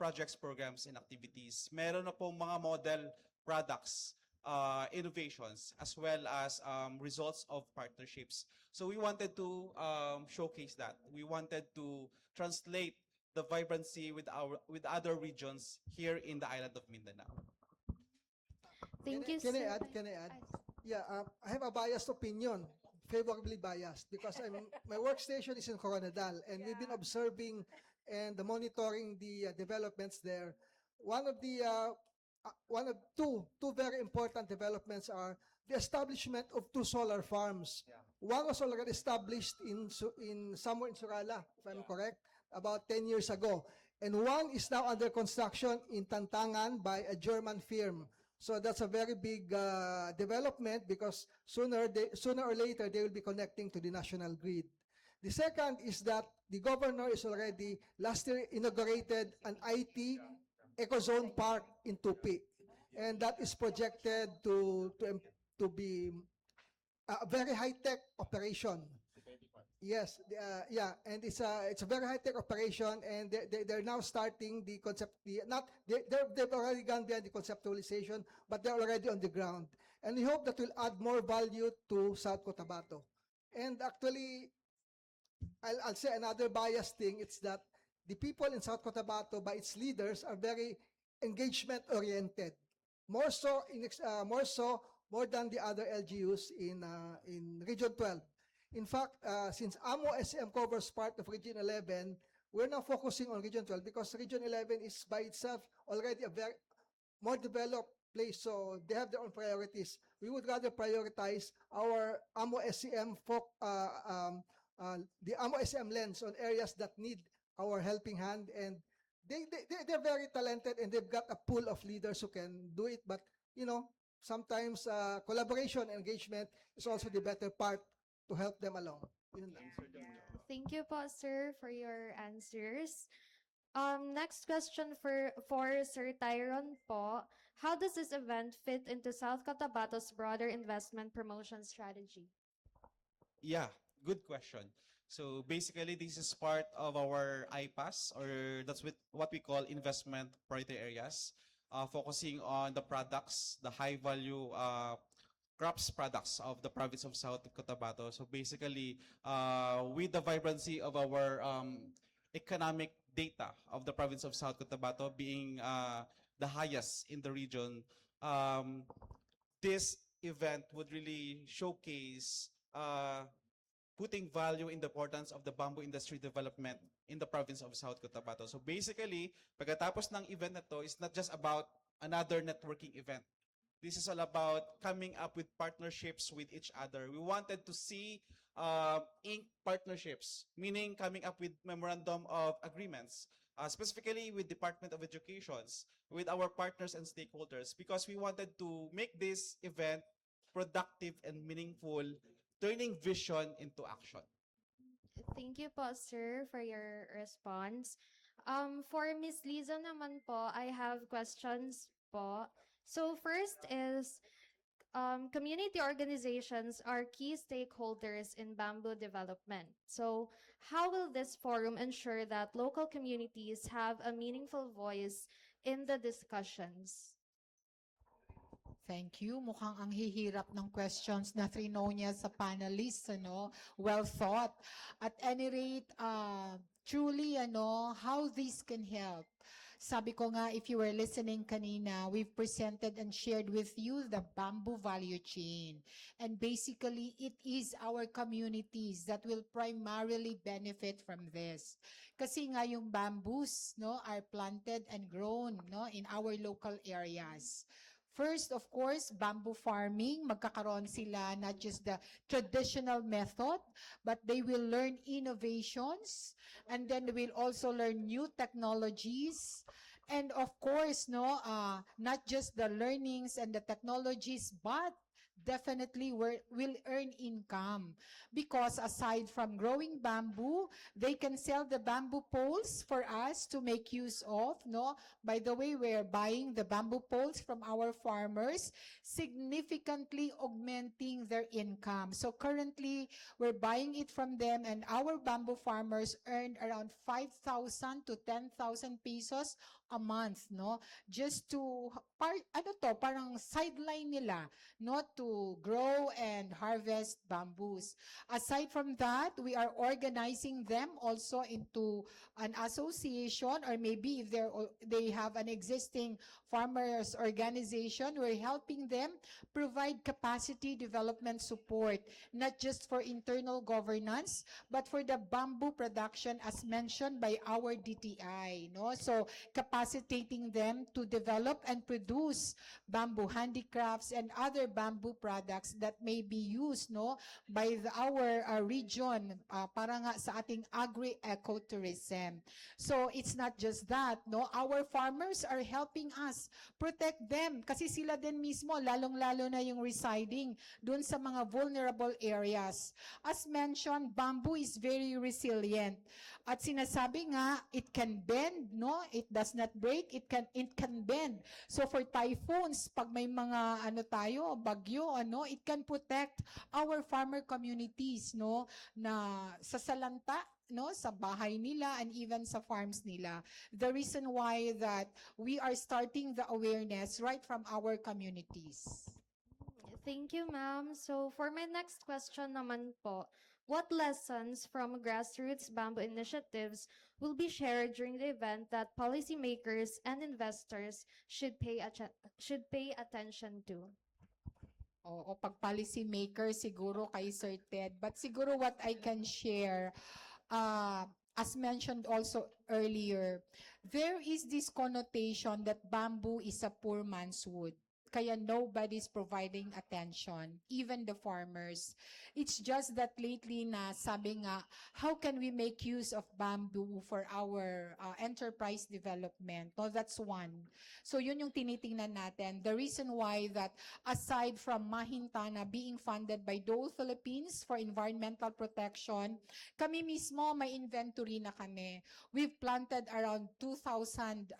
projects, programs, and activities. Meron na pong mga model products, innovations, as well as results of partnerships. So we wanted to showcase that. We wanted to translate the vibrancy with other regions here in the island of Mindanao. Thank you, Can sir. I add? Can I add? Yeah, I have a biased opinion, favorably biased, because my workstation is in Coronadal, and we've been observing and monitoring the developments there. One of two very important developments are the establishment of 2 solar farms One was already established in somewhere in Surala, if I'm correct, about 10 years ago. And one is now under construction in Tantangan by a German firm. So that's a very big development because sooner or later they will be connecting to the national grid. The second is that the governor is already last year inaugurated an IT ecozone park in Tupi, and that is projected to be a very high-tech operation. Yes, and it's a very high-tech operation, and they're now starting the concept. They've already gone beyond the conceptualization, but they're already on the ground, and we hope that will add more value to South Cotabato. And actually, I'll say another biased thing. It's that the people in South Cotabato, by its leaders, are very engagement-oriented, more than the other LGUs in Region 12. In fact, since AMO SM covers part of Region 11, we're now focusing on Region 12 because Region 11 is by itself already a very more developed place, so they have their own priorities. We would rather prioritize our AMO SM the AMO SM lens on areas that need our helping hand, and they're very talented and they've got a pool of leaders who can do it, but sometimes collaboration and engagement is also the better part to help them along. Yun lang. Thank you po, sir, for your answers. Next question for Sir Tyron po. How does this event fit into South Cotabato's broader investment promotion strategy? Yeah, good question. So basically, this is part of our IPAS, or that's what we call investment priority areas, focusing on the products, the high value crops products of the province of South Cotabato. So basically, with the vibrancy of our economic data of the province of South Cotabato being the highest in the region, this event would really showcase putting value in the importance of the bamboo industry development in the province of South Cotabato. So basically, pagkatapos ng event na to, it's not just about another networking event. This is all about coming up with partnerships with each other. We wanted to see ink partnerships, meaning coming up with memorandum of agreements, specifically with Department of Educations, with our partners and stakeholders, because we wanted to make this event productive and meaningful, turning vision into action. Thank you po, sir, for your response. For Miss Liza naman po, I have questions po. So first is, community organizations are key stakeholders in bamboo development. So how will this forum ensure that local communities have a meaningful voice in the discussions? Thank you. Mukhang ang hihirap ng questions na trino niya sa panelists, ano? Well thought. At any rate, truly, how this can help. Sabi ko nga, if you were listening kanina, we've presented and shared with you the bamboo value chain. And basically, it is our communities that will primarily benefit from this. Kasi nga yung bamboos, are planted and grown, in our local areas. First, of course, bamboo farming, magkakaroon sila not just the traditional method, but they will learn innovations, and then they will also learn new technologies. And of course, not just the learnings and the technologies, but definitely will earn income, because aside from growing bamboo, they can sell the bamboo poles for us to make use of. By the way, we're buying the bamboo poles from our farmers, significantly augmenting their income. So currently, we're buying it from them, and our bamboo farmers earned around 5,000 to 10,000 pesos a month, just to parang sideline nila, to grow and harvest bamboos. Aside from that, we are organizing them also into an association, or maybe if they have an existing farmers organization. We're helping them provide capacity development support, not just for internal governance, but for the bamboo production as mentioned by our DTI. No? So capacitating them to develop and produce bamboo handicrafts and other bamboo products that may be used by our region para nga sa ating agri-ecotourism. So it's not just that, our farmers are helping us protect them kasi sila din mismo lalong-lalo na yung residing dun sa mga vulnerable areas. As mentioned, bamboo is very resilient. At sinasabi nga, it can bend, it does not break, it can bend. So for typhoons, pag may mga bagyo, it can protect our farmer communities, na sa salanta, sa bahay nila and even sa farms nila. The reason why that we are starting the awareness right from our communities. Thank you, ma'am. So for my next question naman po, what lessons from grassroots bamboo initiatives will be shared during the event that policymakers and investors should pay attention to? O pag policy maker, siguro kay Sir Ted. But siguro what I can share, as mentioned also earlier, there is this connotation that bamboo is a poor man's wood. Kaya nobody's providing attention, even the farmers. It's just that lately na sabi nga, how can we make use of bamboo for our enterprise development? No, that's one. So yun yung tinitingnan natin. The reason why that aside from Mahintana being funded by Dole Philippines for environmental protection, kami mismo may inventory na kami. We've planted around 2,000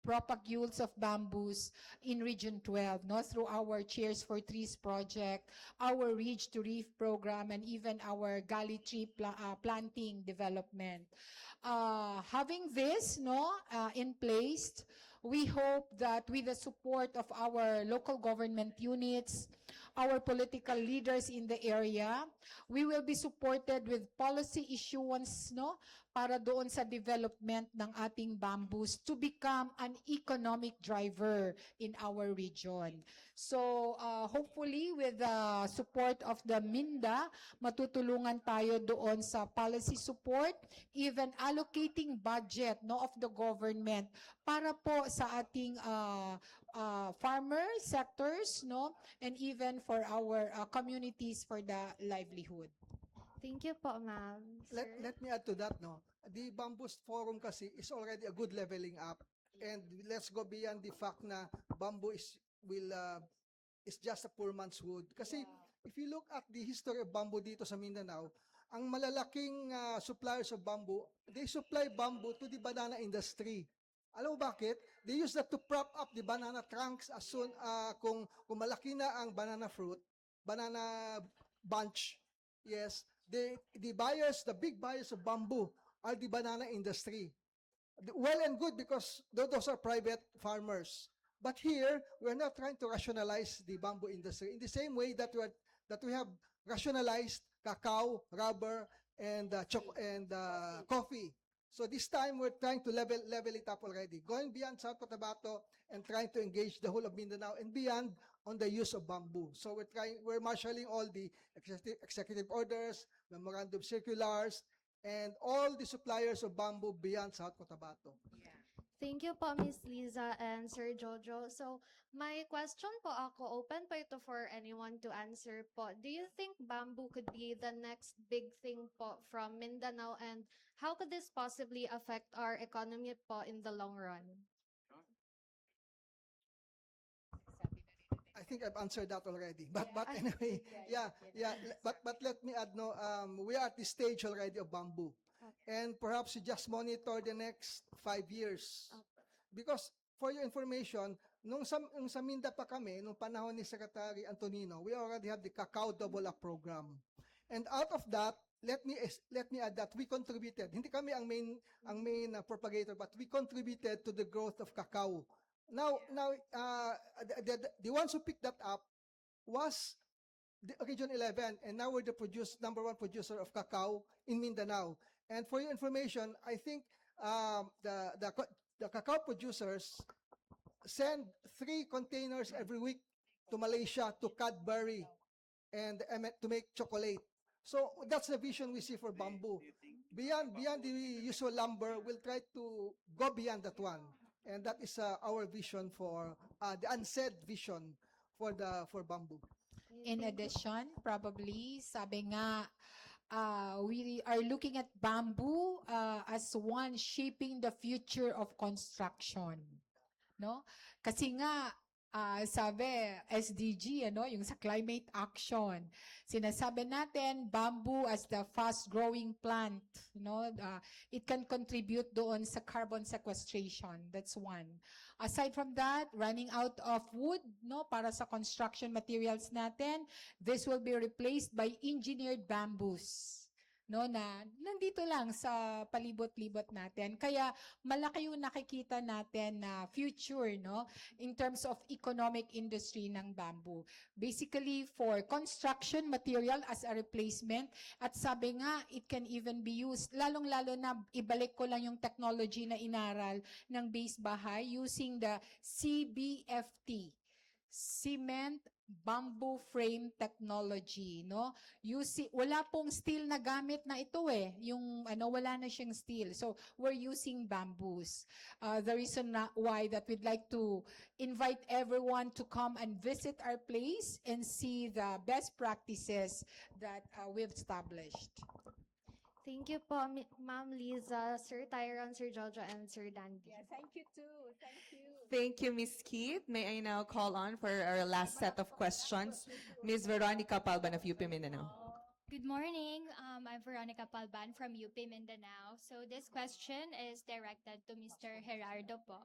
propagules of bamboos in Region 12, through our Cheers for Trees project, our Ridge to Reef program, and even our Gully tree planting development. Having this in place, we hope that with the support of our local government units, our political leaders in the area, we will be supported with policy issuance para doon sa development ng ating bamboos to become an economic driver in our region. So hopefully with the support of the MINDA, matutulungan tayo doon sa policy support, even allocating budget of the government para po sa ating farmer sectors and even for our communities for the livelihood. Thank you po, ma'am. Let me add to that, The Bamboo Forum kasi is already a good leveling up. And let's go beyond the fact na bamboo is just a poor man's wood. Kasi if you look at the history of bamboo dito sa Mindanao, ang malalaking suppliers of bamboo, they supply bamboo to the banana industry. Alam mo bakit? They use that to prop up the banana trunks as soon kung malaki na ang banana fruit, banana bunch. Yes, the buyers, the big buyers of bamboo are the banana industry. Well and good because those are private farmers. But here, we're not trying to rationalize the bamboo industry in the same way that we have rationalized cacao, rubber, and coffee. So this time, we're trying to level it up already, going beyond South Cotabato and trying to engage the whole of Mindanao and beyond on the use of bamboo. So we're marshalling all the executive orders, memorandum circulars, and all the suppliers of bamboo beyond South Cotabato. Thank you po, Ms. Liza and Sir Jojo. So, my question po ako, open po ito for anyone to answer po. Do you think bamboo could be the next big thing po from Mindanao, and how could this possibly affect our economy po in the long run? I think I've answered that already. But anyway, but let me add, we are at the stage already of bamboo. And perhaps you just monitor the next 5 years. Because for your information, nung sa Minda pa kami, nung panahon ni Secretary Antonino, we already have the Cacao Double Up program. And out of that, let me add that we contributed. Hindi kami ang main propagator, but we contributed to the growth of cacao. Now the ones who picked that up was the Region 11, and now we're the number one producer of cacao in Mindanao. And for your information, I think the cacao producers send 3 containers every week to Malaysia, to Cadbury, and to make chocolate. So that's the vision we see for bamboo. Beyond the usual lumber, we'll try to go beyond that one, and that is our vision for the unsaid vision for bamboo. In addition, probably, sabi nga, we are looking at bamboo as one shaping the future of construction. No? Kasi nga, sabi, SDG, yung sa climate action. Sinasabi natin, bamboo as the fast-growing plant, it can contribute doon sa carbon sequestration. That's one. Aside from that, running out of wood, para sa construction materials natin, this will be replaced by engineered bamboos. Na nandito lang sa palibot-libot natin. Kaya malaki yung nakikita natin na future, in terms of economic industry ng bamboo. Basically, for construction material as a replacement, at sabi nga, it can even be used, lalong-lalo na ibalik ko lang yung technology na inaral ng base bahay using the CBFT, Cement Bamboo Frame Technology, wala pong steel na gamit na ito yung wala na siyang steel. So we're using bamboos. The reason why that we'd like to invite everyone to come and visit our place and see the best practices that we've established. Thank you po, Ma'am Liza, Sir Tyron, Sir Jojo, and Sir Dandy. Thank you too. Thank you. Thank you, Ms. Keith. May I now call on for our last set of questions, Ms. Veronica Palban of UP Mindanao. Good morning. I'm Veronica Palban from UP Mindanao. So this question is directed to Mr. Gerardo po.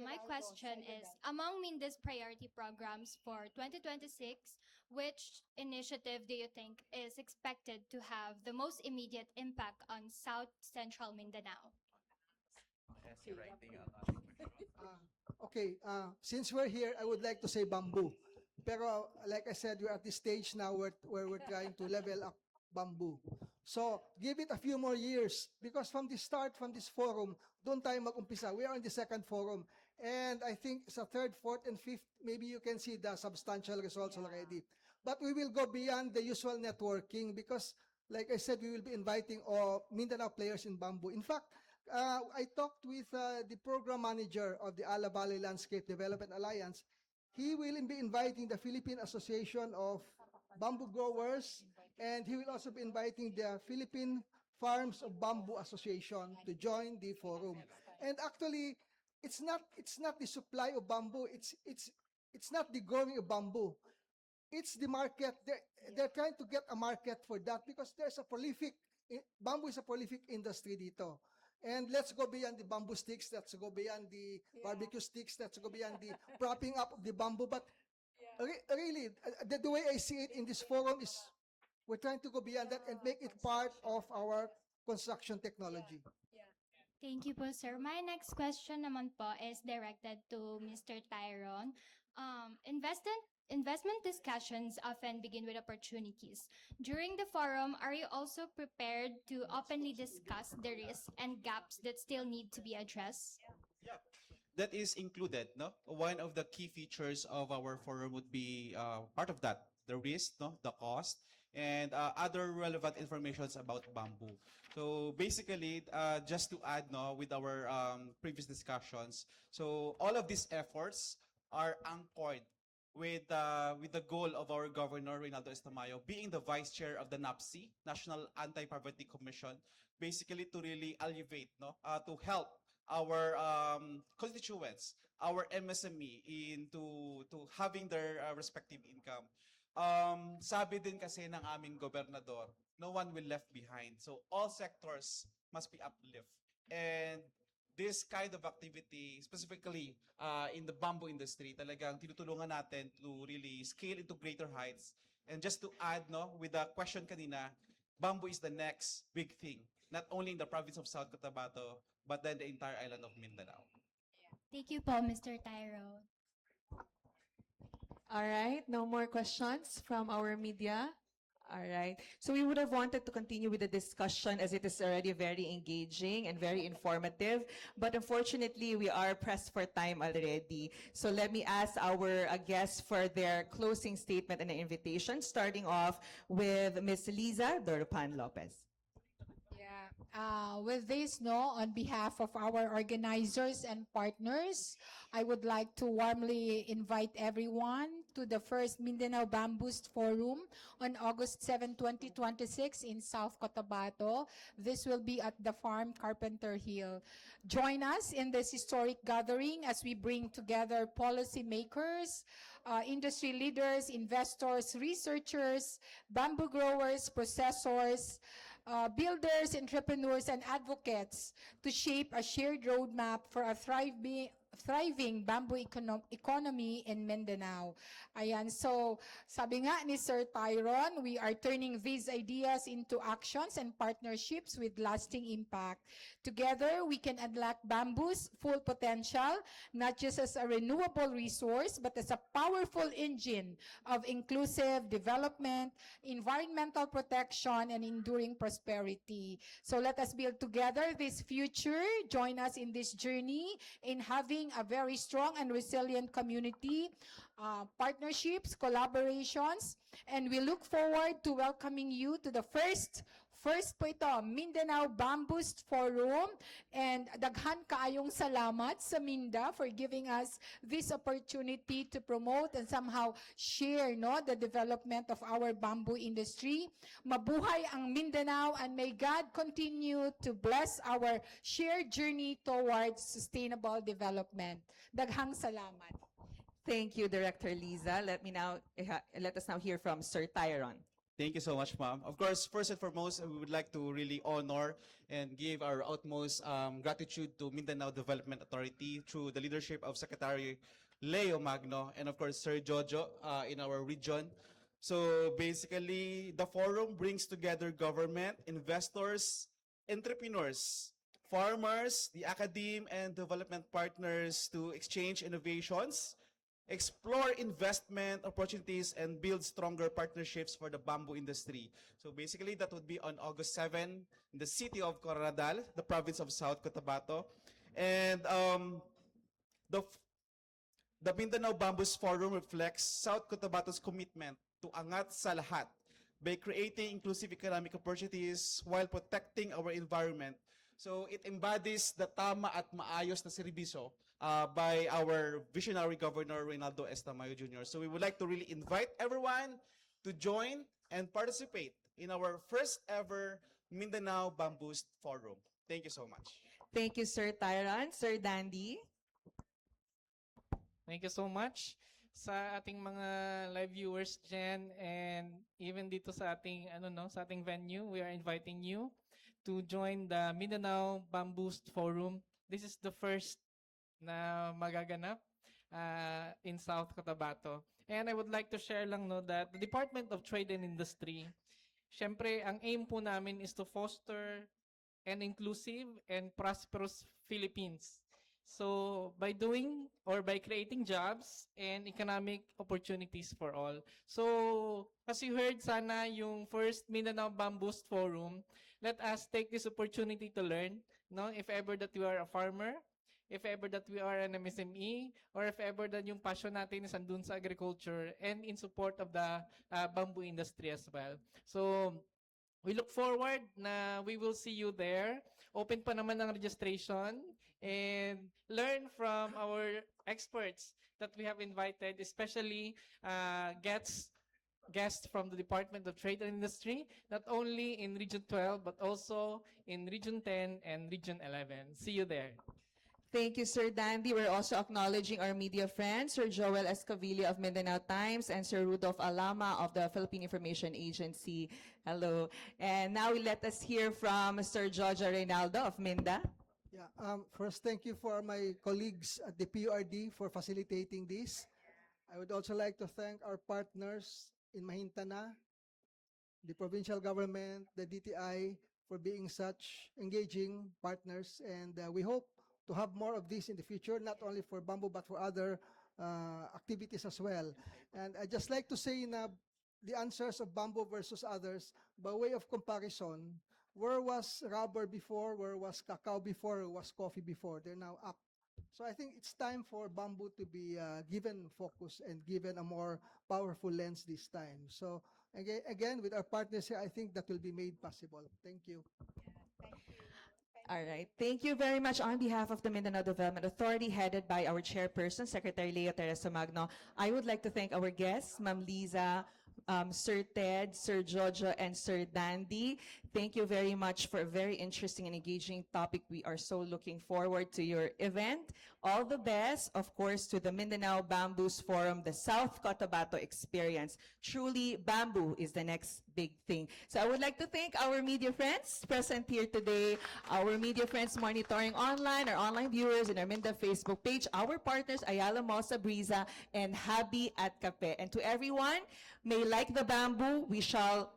My question is, among Minda's priority programs for 2026, which initiative do you think is expected to have the most immediate impact on South Central Mindanao? Okay, since we're here, I would like to say bamboo. Pero like I said, we're at this stage now where we're trying to level up bamboo. So give it a few more years, because from the start, from this forum, doon tayo mag-umpisa. We are on the second forum. And I think sa third, fourth, and fifth, maybe you can see the substantial results already. But we will go beyond the usual networking, because like I said, we will be inviting all Mindanao players in bamboo. In fact, I talked with the program manager of the Ala Valley Landscape Development Alliance. He will be inviting the Philippine Association of Bamboo Growers, and he will also be inviting the Philippine Farms of Bamboo Association to join the forum. And actually, it's not the supply of bamboo, it's not the growing of bamboo. It's the market. They're trying to get a market for that, because bamboo is a prolific industry dito. And let's go beyond the bamboo sticks, let's go beyond the barbecue sticks, let's go beyond the propping up of the bamboo. But really, the way I see it in this forum is we're trying to go beyond that and make it part of our construction technology. Thank you po, sir. My next question naman po is directed to Mr. Tyron. Investment discussions often begin with opportunities. During the forum, are you also prepared to openly discuss the risks and gaps that still need to be addressed? That is included, no? One of the key features of our forum would be part of that, the risk, no? The cost, and other relevant informations about bamboo. So basically, just to add, no, with our previous discussions, so all of these efforts are anchored with the goal of our Governor Reynaldo Estamayo being the Vice Chair of the NAPSI, National Anti-Poverty Commission, basically to really elevate, no, to help our constituents, our MSME into having their respective income. Sabi din kasi ng aming gobernador, no one will left behind. So all sectors must be uplift. And this kind of activity, specifically in the bamboo industry, talagang tinutulungan natin to really scale into greater heights. And just to add, no, with the question kanina, bamboo is the next big thing, not only in the province of South Cotabato, but then the entire island of Mindanao. Thank you po, Mr. Tyron. All right, no more questions from our media. All right. So we would have wanted to continue with the discussion as it is already very engaging and very informative. But unfortunately, we are pressed for time already. So let me ask our guests for their closing statement and invitation, starting off with Ms. Liza Doropan Lopez. Yeah. With this, no, on behalf of our organizers and partners, I would like to warmly invite everyone to the first Mindanao Bamboost Forum on August 7, 2026 in South Cotabato. This will be at the farm Carpenter Hill. Join us in this historic gathering as we bring together policymakers, industry leaders, investors, researchers, bamboo growers, processors, builders, entrepreneurs, and advocates to shape a shared roadmap for a thriving bamboo economy in Mindanao. Ayan, so sabi nga ni Sir Tyron, we are turning these ideas into actions and partnerships with lasting impact. Together, we can unlock bamboo's full potential, not just as a renewable resource, but as a powerful engine of inclusive development, environmental protection, and enduring prosperity. So let us build together this future. Join us in this journey in having a very strong and resilient community, partnerships, collaborations, and we look forward to welcoming you to the first po ito, Mindanao Bamboost Forum, and daghan kaayong salamat sa Minda for giving us this opportunity to promote and somehow share, no, the development of our bamboo industry. Mabuhay ang Mindanao, and may God continue to bless our shared journey towards sustainable development. Daghang salamat. Thank you, Director Liza. Let us now hear from Sir Tyron. Thank you so much, ma'am. Of course, first and foremost, we would like to really honor and give our utmost gratitude to Mindanao Development Authority through the leadership of Secretary Leo Magno and of course Sir Jojo in our region. So basically, the forum brings together government, investors, entrepreneurs, farmers, the academe, and development partners to exchange innovations, explore investment opportunities, and build stronger partnerships for the bamboo industry. So basically, that would be on August 7 in the city of Coronadal, the province of South Cotabato. And the Mindanao Bamboost Forum reflects South Cotabato's commitment to angat sa lahat by creating inclusive economic opportunities while protecting our environment. So it embodies the tama at maayos na serbisyo by our visionary Governor Reynaldo Estamayo Jr. So we would like to really invite everyone to join and participate in our first ever Mindanao Bamboost Forum. Thank you so much. Thank you, Sir Tyron. Sir Dandy. Thank you so much sa ating mga live viewers dyan, and even dito sa ating sa ating venue. We are inviting you to join the Mindanao Bamboost Forum. This is the first na magaganap in South Cotabato. And I would like to share lang that the Department of Trade and Industry, syempre ang aim po namin is to foster an inclusive and prosperous Philippines. So by doing or by creating jobs and economic opportunities for all. So as you heard sana yung first Mindanao Bamboost Forum, let us take this opportunity to learn, no, if ever that you are a farmer, if ever that we are an MSME, or if ever that yung passion natin is andun sa agriculture and in support of the bamboo industry as well. So we look forward na we will see you there. Open pa naman ang registration, and learn from our experts that we have invited, especially guests from the Department of Trade and Industry, not only in Region 12, but also in Region 10 and Region 11. See you there. Thank you, Sir Dandy. We're also acknowledging our media friends, Sir Joel Escavilla of Mindanao Times and Sir Rudolph Alama of the Philippine Information Agency. Hello. And now let us hear from Sir Jojo Reynaldo of Minda. Yeah, first, thank you for my colleagues at the PURD for facilitating this. I would also like to thank our partners in Mahintana, the provincial government, the DTI, for being such engaging partners. And we hope to have more of this in the future, not only for bamboo, but for other activities as well. And I'd just like to say na the answers of bamboo versus others by way of comparison. Where was rubber before? Where was cacao before? Where was coffee before? They're now up. So I think it's time for bamboo to be given focus and given a more powerful lens this time. So again, with our partners here, I think that will be made possible. Thank you. All right. Thank you very much on behalf of the Mindanao Development Authority, headed by our chairperson, Secretary Leo Teresa Magno. I would like to thank our guests, Ma'am Liza, Sir Ted, Sir Jojo, and Sir Dandy. Thank you very much for a very interesting and engaging topic. We are so looking forward to your event. All the best, of course, to the Mindanao Bamboos Forum, the South Cotabato Experience. Truly, bamboo is the next big thing. So I would like to thank our media friends present here today, our media friends monitoring online, our online viewers in our Minda Facebook page, our partners, Ayala Malls Abriza and Habi at Cape. And to everyone, may like the bamboo, we shall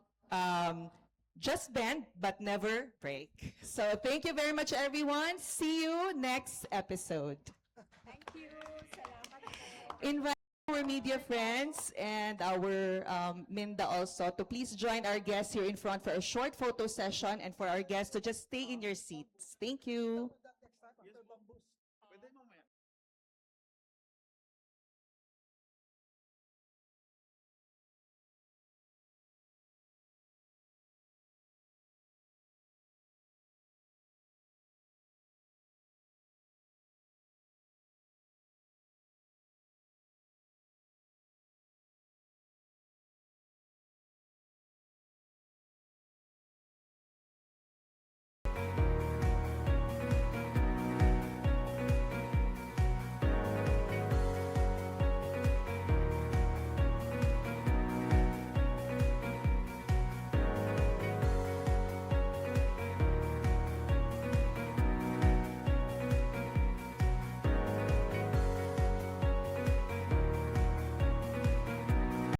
just bend but never break. So thank you very much, everyone. See you next episode. Thank you. Salamat po. Invite our media friends and our Minda also to please join our guests here in front for a short photo session and for our guests to just stay in your seats. Thank you.